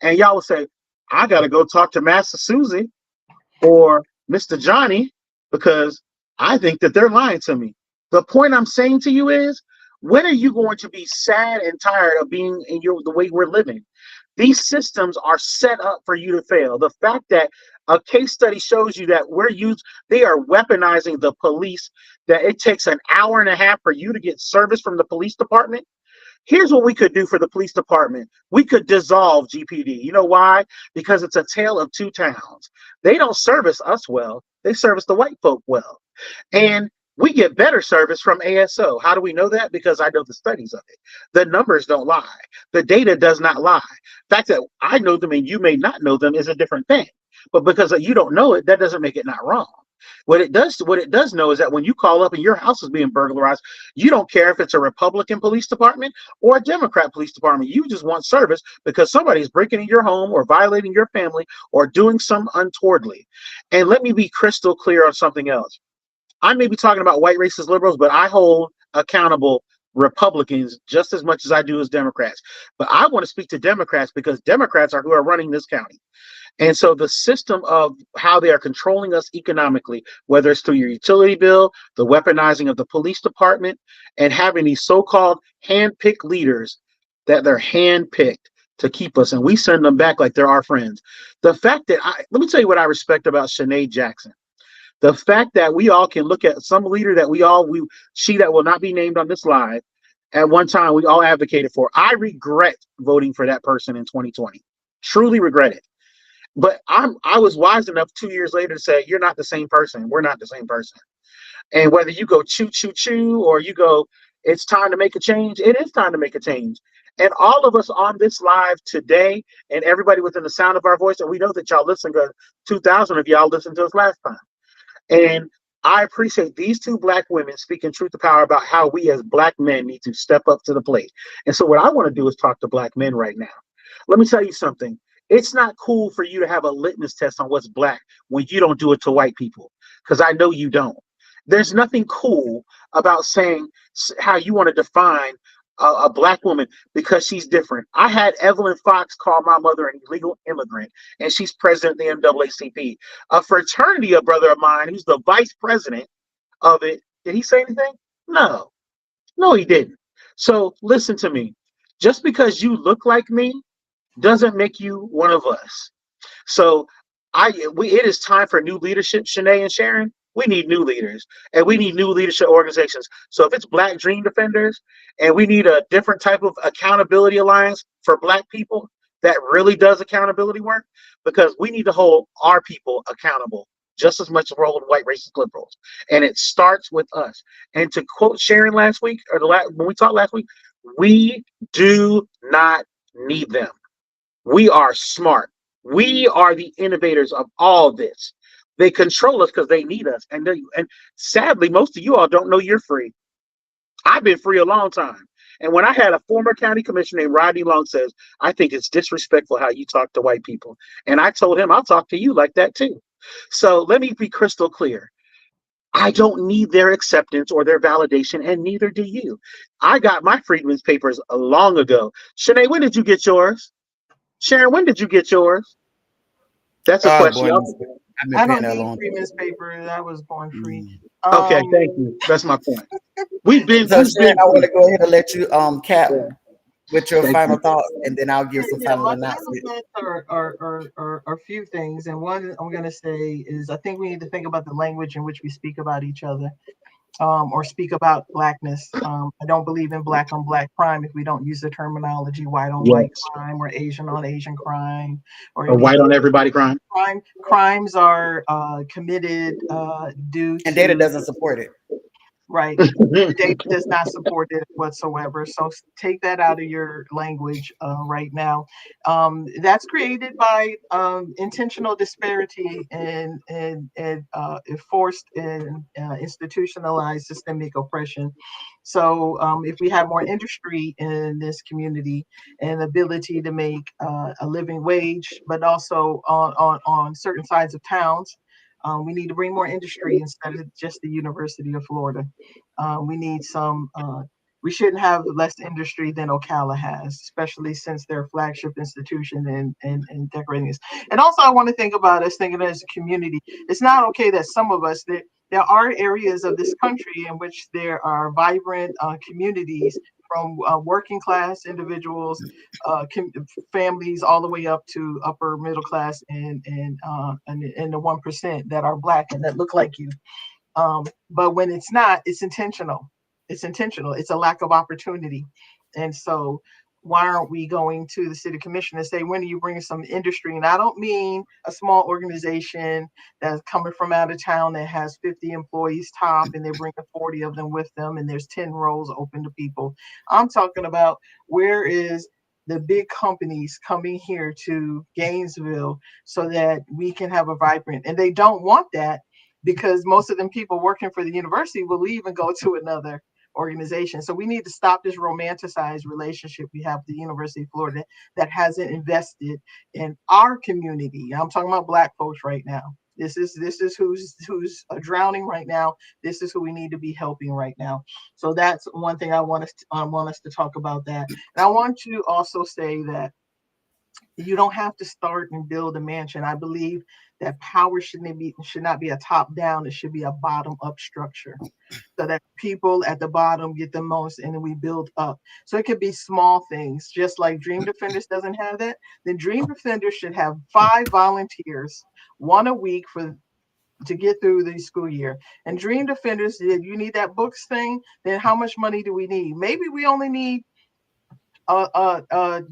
And y'all would say, I got to go talk to Master Susie or Mr. Johnny because I think that they're lying to me. The point I'm saying to you is, when are you going to be sad and tired of being in the way we're living? These systems are set up for you to fail. The fact that a case study shows you that they are weaponizing the police, that it takes an hour and a half for you to get service from the police department. Here's what we could do for the police department. We could dissolve GPD. You know why? Because it's a tale of two towns. They don't service us well. They service the white folk well. And we get better service from ASO. How do we know that? Because I know the studies of it. The numbers don't lie. The data does not lie. The fact that I know them and you may not know them is a different thing. But because you don't know it, that doesn't make it not wrong. What it does know is that when you call up and your house is being burglarized, you don't care if it's a Republican police department or a Democrat police department. You just want service because somebody's breaking in your home or violating your family or doing some untowardly. And let me be crystal clear on something else. I may be talking about white racist liberals, but I hold accountable Republicans just as much as I do as Democrats. But I want to speak to Democrats because Democrats are who are running this county. And so the system of how they are controlling us economically, whether it's through your utility bill, the weaponizing of the police department, and having these so-called hand-picked leaders that they're hand-picked to keep us, and we send them back like they're our friends. The fact that let me tell you what I respect about Shanae Jackson. The fact that we all can look at some leader that she that will not be named on this live, at one time we all advocated for. I regret voting for that person in 2020. Truly regret it. But I was wise enough 2 years later to say, you're not the same person. We're not the same person. And whether you go choo, choo, choo, or you go, it's time to make a change, it is time to make a change. And all of us on this live today and everybody within the sound of our voice, and we know that y'all listen, because 2,000 of y'all listened to us last time. And I appreciate these two black women speaking truth to power about how we as black men need to step up to the plate. And so what I want to do is talk to black men right now. Let me tell you something. It's not cool for you to have a litmus test on what's black when you don't do it to white people, because I know you don't. There's nothing cool about saying how you want to define a black woman because she's different. I had Evelyn Fox call my mother an illegal immigrant, and she's president of the NAACP, a fraternity, a brother of mine who's the vice president of it. Did he say anything? No, he didn't. So listen to me. Just because you look like me doesn't make you one of us. So it is time for new leadership, Shanae and Sharon. We need new leaders, and we need new leadership organizations. So if it's Black Dream Defenders, and we need a different type of accountability alliance for black people that really does accountability work, because we need to hold our people accountable just as much as we're holding white racist liberals. And it starts with us. And to quote Sharon last week, or when we talked last week, we do not need them. We are smart. We are the innovators of all this. They control us because they need us. And sadly, most of you all don't know you're free. I've been free a long time. And when I had a former county commissioner named Rodney Long says, I think it's disrespectful how you talk to white people. And I told him, I'll talk to you like that too. So let me be crystal clear. I don't need their acceptance or their validation, and neither do you. I got my Freedmen's Papers long ago. Shanae, when did you get yours? Sharon, when did you get yours? That's a question. I don't need Freedmen's Paper. That was born free. Okay, thank you. That's my point. We've been. So Sharon, I want to go ahead and let you cap with your final thoughts, and then I'll give some final announcements. Are a few things, and one I'm going to say is I think we need to think about the language in which we speak about each other. Or speak about blackness. I don't believe in black on black crime if we don't use the terminology white on white crime or Asian on Asian crime or white on everybody crime. Crimes are committed due to, and data doesn't support it. Right. Data does not support it whatsoever. So take that out of your language right now. That's created by intentional disparity and forced and institutionalized systemic oppression. So if we have more industry in this community and ability to make a living wage, but also on certain sides of towns, We need to bring more industry instead of just the University of Florida. We need some. We shouldn't have less industry than Ocala has, especially since they're a flagship institution and decorating this. And also, I want to think about us thinking as a community. It's not okay that some of us that there are areas of this country in which there are vibrant communities from working class individuals, families, all the way up to upper middle class and the 1% that are Black and that look like you. But when it's not, it's intentional. It's intentional. It's a lack of opportunity. And so why aren't we going to the city commission and say, when are you bringing some industry? And I don't mean a small organization that's coming from out of town that has 50 employees top and they're bringing 40 of them with them and there's 10 roles open to people. I'm talking about where is the big companies coming here to Gainesville so that we can have a vibrant, and they don't want that because most of them people working for the university will leave and go to another organization. So we need to stop this romanticized relationship we have with the University of Florida that hasn't invested in our community. I'm talking about Black folks right now. This is who's drowning right now. This is who we need to be helping right now. So that's one thing I want us to talk about that. And I want to also say that you don't have to start and build a mansion. I believe that power should not be a top down. It should be a bottom up structure, so that people at the bottom get the most, and then we build up. So it could be small things, just like Dream Defenders doesn't have that. Then Dream Defenders should have 5 volunteers, 1 a week to get through the school year. And Dream Defenders, if you need that books thing, then how much money do we need? Maybe we only need Walmart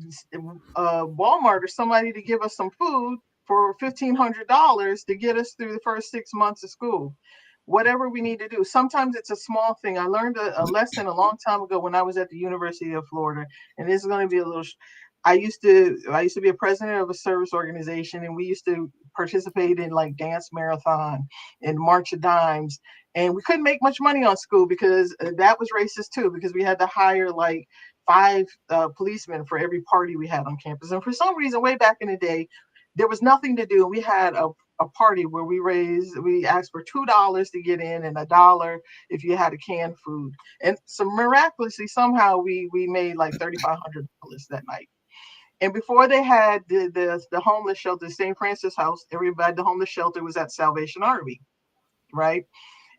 or somebody to give us some food for $1,500 to get us through the first 6 months of school. Whatever we need to do. Sometimes it's a small thing. I learned a lesson a long time ago when I was at the University of Florida, and this is going to be a little. I used to be a president of a service organization, and we used to participate in like dance marathon and March of Dimes, and we couldn't make much money on school because that was racist too, because we had to hire like 5 policemen for every party we had on campus. And for some reason, way back in the day, there was nothing to do. We had a party where we asked for $2 to get in and $1 if you had a canned food. And so miraculously, somehow we made like $3,500 that night. And before they had the homeless shelter, St. Francis House, everybody, the homeless shelter was at Salvation Army, right?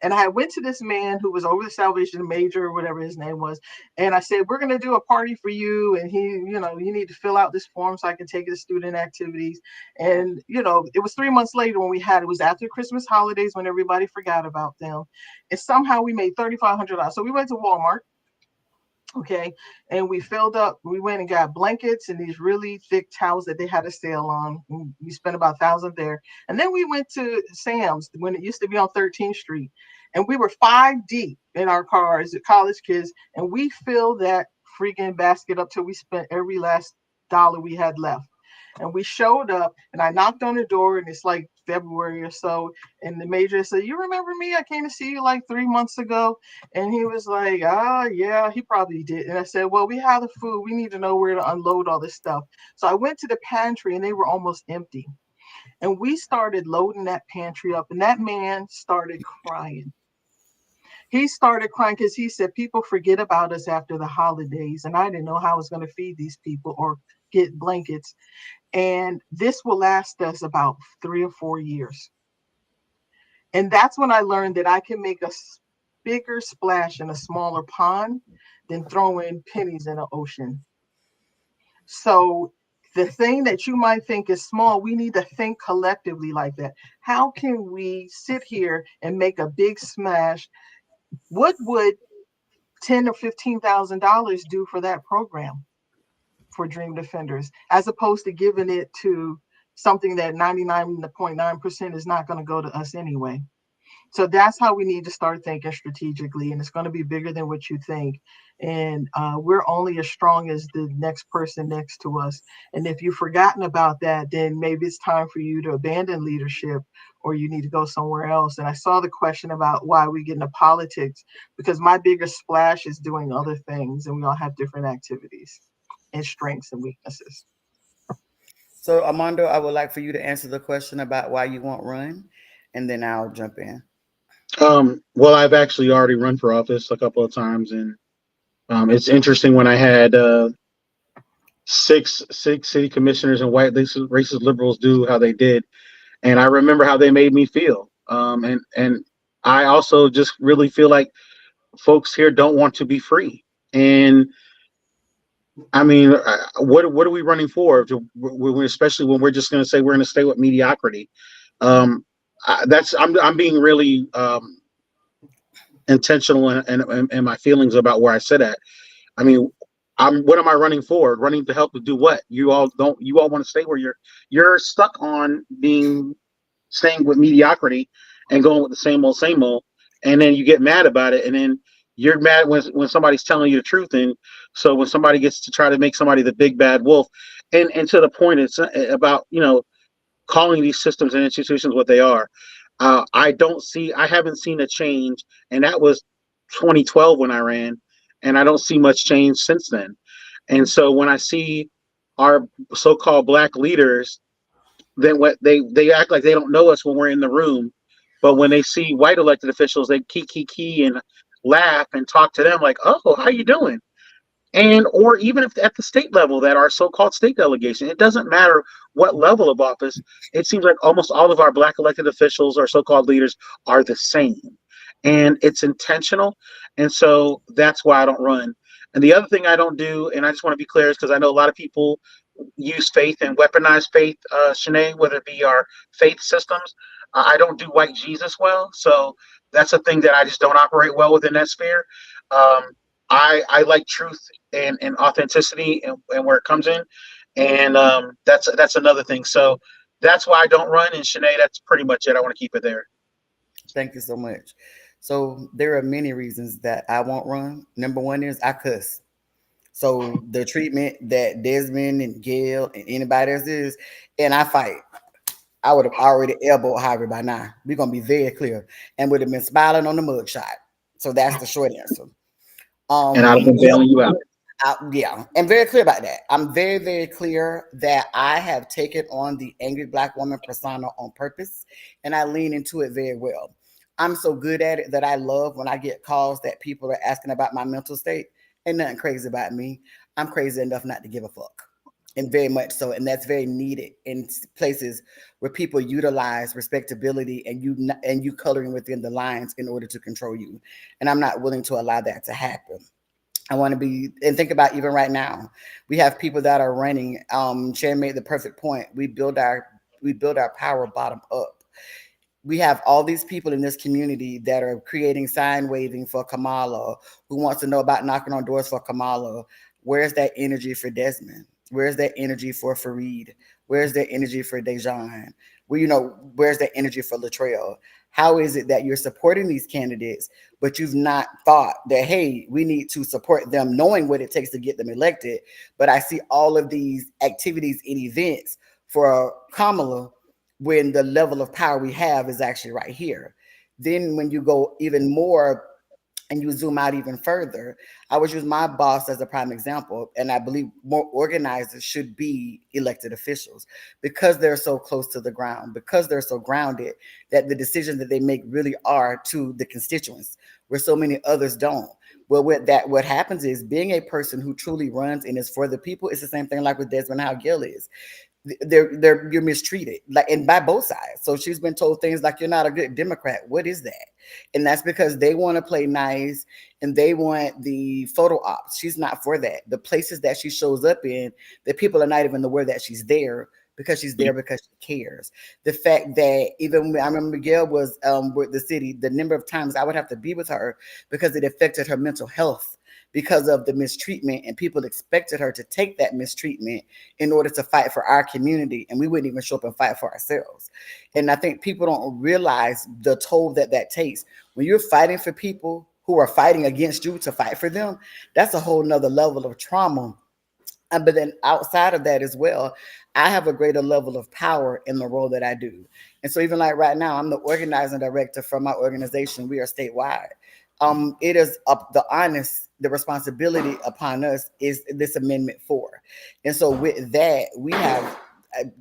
And I went to this man who was over the Salvation Major or whatever his name was. And I said, we're going to do a party for you. And you need to fill out this form so I can take it to student activities. And, it was 3 months later when it was after Christmas holidays when everybody forgot about them. And somehow we made $3,500. So we went to Walmart. Okay. And we went and got blankets and these really thick towels that they had a sale on. We spent about $1,000 there. And then we went to Sam's when it used to be on 13th Street. And we were 5 deep in our cars, college kids. And we filled that freaking basket up till we spent every last dollar we had left. And we showed up and I knocked on the door and it's like February or so. And the major said, you remember me? I came to see you like 3 months ago. And he was like, yeah, he probably did. And I said, well, we have the food. We need to know where to unload all this stuff. So I went to the pantry and they were almost empty. And we started loading that pantry up. And that man started crying. He started crying because he said, people forget about us after the holidays. And I didn't know how I was going to feed these people or get blankets. And this will last us about 3 or 4 years. And that's when I learned that I can make a bigger splash in a smaller pond than throwing pennies in the ocean. So the thing that you might think is small, we need to think collectively like that. How can we sit here and make a big smash? What would $10,000 or $15,000 do for that program for Dream Defenders, as opposed to giving it to something that 99.9% is not going to go to us anyway? So that's how we need to start thinking strategically, and it's going to be bigger than what you think. And we're only as strong as the next person next to us. And if you've forgotten about that, then maybe it's time for you to abandon leadership or you need to go somewhere else. And I saw the question about why we get into politics, because my biggest splash is doing other things, and we all have different activities and strengths and weaknesses. So, Armando, I would like for you to answer the question about why you won't run. and then I'll jump in. Well, I've actually already run for office a couple of times, and it's interesting when I had six city commissioners and white racist liberals do how they did, and I remember how they made me feel. And I also just really feel like folks here don't want to be free. And I mean, what are we running for? Especially when we're just going to say we're going to stay with mediocrity. I'm being really intentional in my feelings about where I sit at. I mean, what am I running for? Running to help to do what? You all want to stay where you're stuck on staying with mediocrity and going with the same old, and then you get mad about it, and then you're mad when somebody's telling you the truth. And so when somebody gets to try to make somebody the big bad wolf, and to the point, it's about calling these systems and institutions what they are. I haven't seen a change, and that was 2012 when I ran, and I don't see much change since then. And so when I see our so-called black leaders, then what they act like they don't know us when we're in the room, but when they see white elected officials, they key and laugh and talk to them like, "Oh, how you doing?" And or even if at the state level, that our so-called state delegation, it doesn't matter what level of office. It seems like almost all of our black elected officials or so-called leaders are the same, and it's intentional. And so that's why I don't run. And the other thing I don't do, and I just want to be clear, is because I know a lot of people use faith and weaponize faith, Shanae, whether it be our faith systems. I don't do white Jesus well, so that's a thing that I just don't operate well within that sphere. Um, I like truth and authenticity and where it comes in, and that's another thing. So that's why I don't run. And Shanae, that's pretty much it. I want to keep it there. Thank you so much. So there are many reasons that I won't run. Number one is I cuss. So the treatment that Desmond and Gail and anybody else is, and I fight. I would have already elbowed Harvey by now. We're gonna be very clear, and would have been smiling on the mugshot. So that's the short answer. And I've been Yeah, bailing you out. yeah, I'm very clear about that. I'm very, very clear that I have taken on the angry black woman persona on purpose, and I lean into it very well. I'm so good at it that I love when I get calls that people are asking about my mental state. Ain't nothing crazy about me. I'm crazy enough not to give a fuck, and very much so. And that's very needed in places where people utilize respectability and you coloring within the lines in order to control you. And I'm not willing to allow that to happen. I want to be and think about even right now, we have people that are running. Sharon made the perfect point. We build our power bottom up. We have all these people in this community that are creating sign waving for Kamala, who wants to know about knocking on doors for Kamala. Where's that energy for Desmond? Where's that energy for Fareed? Where's that energy for Dejan? Where's that energy for Latrell? How is it that you're supporting these candidates, but you've not thought that, hey, we need to support them, knowing what it takes to get them elected? But I see all of these activities and events for Kamala when the level of power we have is actually right here. Then when you go even more and you zoom out even further, I would use my boss as a prime example. And I believe more organizers should be elected officials because they're so close to the ground, because they're so grounded that the decisions that they make really are to the constituents, where so many others don't. Well, what happens is being a person who truly runs and is for the people. It's the same thing like with Desmond Howe Gill is. You're mistreated, like, and by both sides. So she's been told things like, you're not a good Democrat. What is that? And that's because they want to play nice and they want the photo ops. She's not for that. The places that she shows up in, the people are not even aware that she's there because she's there because she cares. The fact that even when I remember Miguel was with the city, the number of times I would have to be with her because it affected her mental health because of the mistreatment, and people expected her to take that mistreatment in order to fight for our community, and we wouldn't even show up and fight for ourselves. And I think people don't realize the toll that takes. When you're fighting for people who are fighting against you to fight for them, that's a whole nother level of trauma. But then outside of that as well, I have a greater level of power in the role that I do. And so even like right now, I'm the organizing director for my organization. We are statewide. It is the responsibility upon us is this Amendment 4. And so with that, we have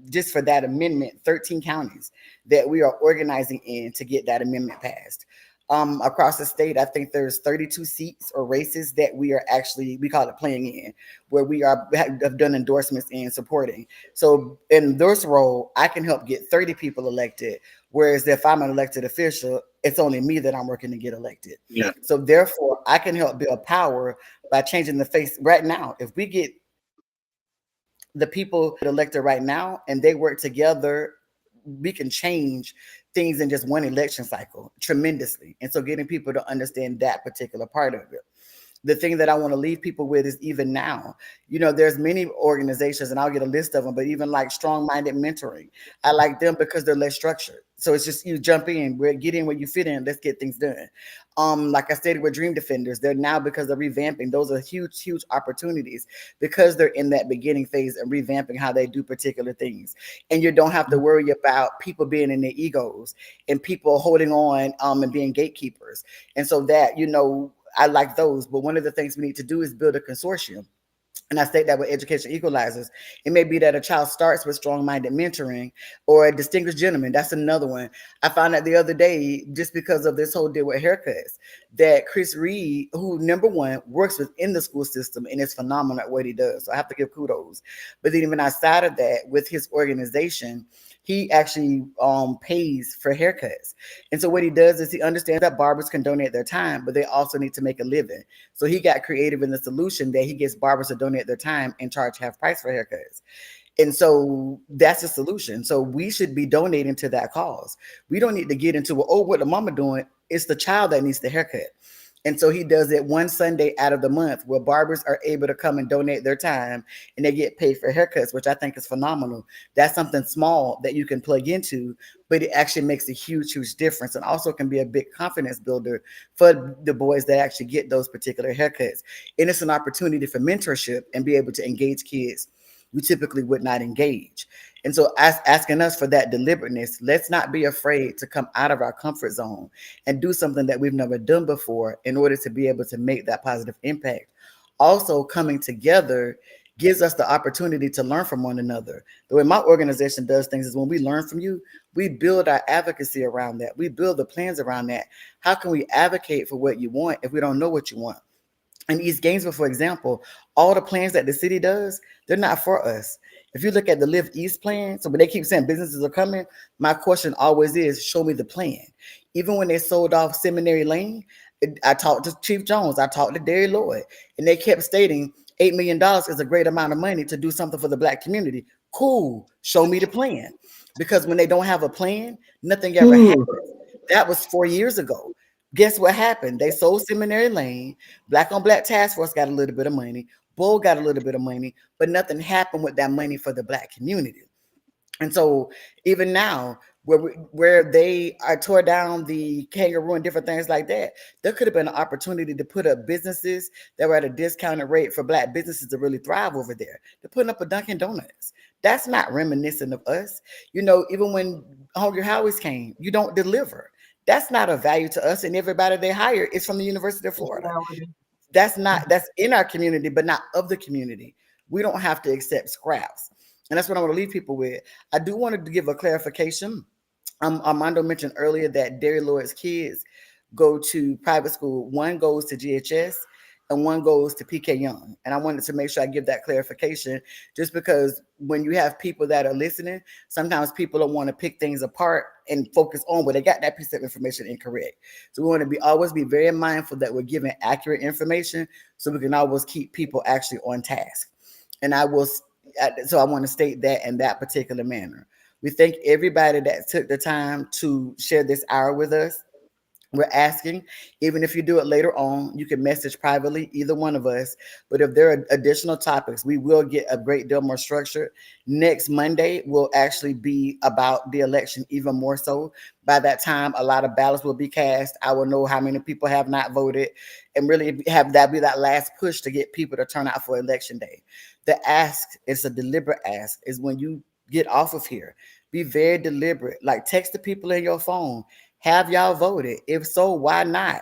just for that amendment, 13 counties that we are organizing in to get that amendment passed. Across the state, I think there's 32 seats or races that we are actually, we call it playing in, where we have done endorsements in supporting. So in this role, I can help get 30 people elected. Whereas if I'm an elected official, it's only me that I'm working to get elected. Yeah. So therefore, I can help build power by changing the face right now. If we get the people elected right now and they work together, we can change things in just one election cycle tremendously. And so getting people to understand that particular part of it. The thing that I want to leave people with is even now, there's many organizations and I'll get a list of them, but even like Strong Minded Mentoring, I like them because they're less structured. So it's just, you jump in, get in where you fit in, let's get things done. Like I stated with Dream Defenders, they're now, because they're revamping, those are huge, huge opportunities because they're in that beginning phase and revamping how they do particular things. And you don't have to worry about people being in their egos and people holding on and being gatekeepers. And so that, I like those, but one of the things we need to do is build a consortium. And I state that with Education Equalizers. It may be that a child starts with Strong-Minded Mentoring or a Distinguished Gentleman. That's another one. I found out the other day, just because of this whole deal with haircuts, that Chris Reed, who number one works within the school system and is phenomenal at what he does. So I have to give kudos. But then even outside of that, with his organization, he actually pays for haircuts. And so what he does is he understands that barbers can donate their time, but they also need to make a living. So he got creative in the solution that he gets barbers to donate their time and charge half price for haircuts. And so that's the solution. So we should be donating to that cause. We don't need to get into, what the mama doing. It's the child that needs the haircut. And so he does it one Sunday out of the month where barbers are able to come and donate their time and they get paid for haircuts, which I think is phenomenal. That's something small that you can plug into, but it actually makes a huge, huge difference and also can be a big confidence builder for the boys that actually get those particular haircuts. And it's an opportunity for mentorship and be able to engage kids you typically would not engage. And so asking us for that deliberateness, let's not be afraid to come out of our comfort zone and do something that we've never done before in order to be able to make that positive impact. Also, coming together gives us the opportunity to learn from one another. The way my organization does things is when we learn from you, we build our advocacy around that. We build the plans around that. How can we advocate for what you want if we don't know what you want? In East Gainesville, for example, all the plans that the city does, they're not for us. If you look at the Live East plan, so when they keep saying businesses are coming, my question always is, show me the plan. Even when they sold off Seminary Lane, I talked to Chief Jones, I talked to Derry Lloyd, and they kept stating $8 million is a great amount of money to do something for the Black community. Cool, show me the plan. Because when they don't have a plan, nothing ever happens. That was 4 years ago. Guess what happened? They sold Seminary Lane. Black on Black Task Force got a little bit of money. Bull got a little bit of money, but nothing happened with that money for the Black community. And so even now, where they are tore down the kangaroo and different things like that, there could have been an opportunity to put up businesses that were at a discounted rate for Black businesses to really thrive over there. They're putting up a Dunkin' Donuts. That's not reminiscent of us. Even when Hungry Howie's came, you don't deliver. That's not a value to us, and everybody they hire is from the University of Florida. That's in our community, but not of the community. We don't have to accept scraps. And that's what I want to leave people with. I do want to give a clarification. Armando mentioned earlier that Derry Lloyd's kids go to private school. One goes to GHS and one goes to PK Young. And I wanted to make sure I give that clarification, just because when you have people that are listening, sometimes people don't want to pick things apart and focus on where they got that piece of information incorrect. So we want to always be very mindful that we're giving accurate information so we can always keep people actually on task. And I want to state that in that particular manner. We thank everybody that took the time to share this hour with us. We're asking, even if you do it later on, you can message privately, either one of us. But if there are additional topics, we will get a great deal more structured. Next Monday will actually be about the election, even more so. By that time, a lot of ballots will be cast. I will know how many people have not voted, and really have that be that last push to get people to turn out for election day. The ask is a deliberate ask, is when you get off of here, be very deliberate. Like, text the people in your phone. Have y'all voted? If so, why not?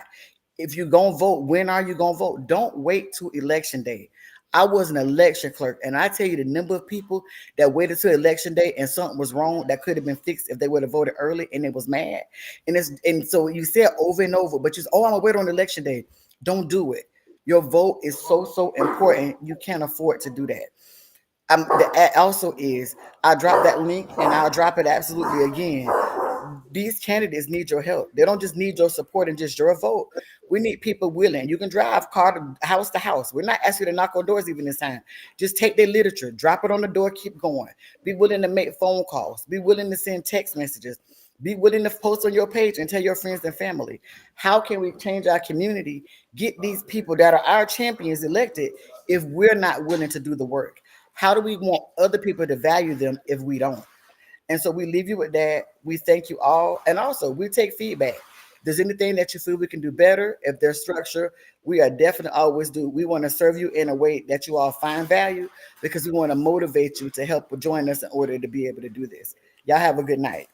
If you're going to vote, when are you going to vote? Don't wait till election day. I was an election clerk, and I tell you the number of people that waited till election day and something was wrong that could have been fixed if they would have voted early, and it was mad. And so you say it over and over, but I'm gonna wait on election day. Don't do it. Your vote is so important. You can't afford to do that. Also is I drop that link and I'll drop it absolutely again. These candidates need your help. They don't just need your support and just your vote. We need people willing. You can drive car to house. We're not asking you to knock on doors even this time. Just take their literature, drop it on the door, keep going. Be willing to make phone calls. Be willing to send text messages. Be willing to post on your page and tell your friends and family. How can we change our community? Get these people that are our champions elected if we're not willing to do the work? How do we want other people to value them if we don't? And so we leave you with that. We thank you all. And also, we take feedback. If there's anything that you feel we can do better, if there's structure, we are definitely always do. We want to serve you in a way that you all find value because we want to motivate you to help join us in order to be able to do this. Y'all have a good night.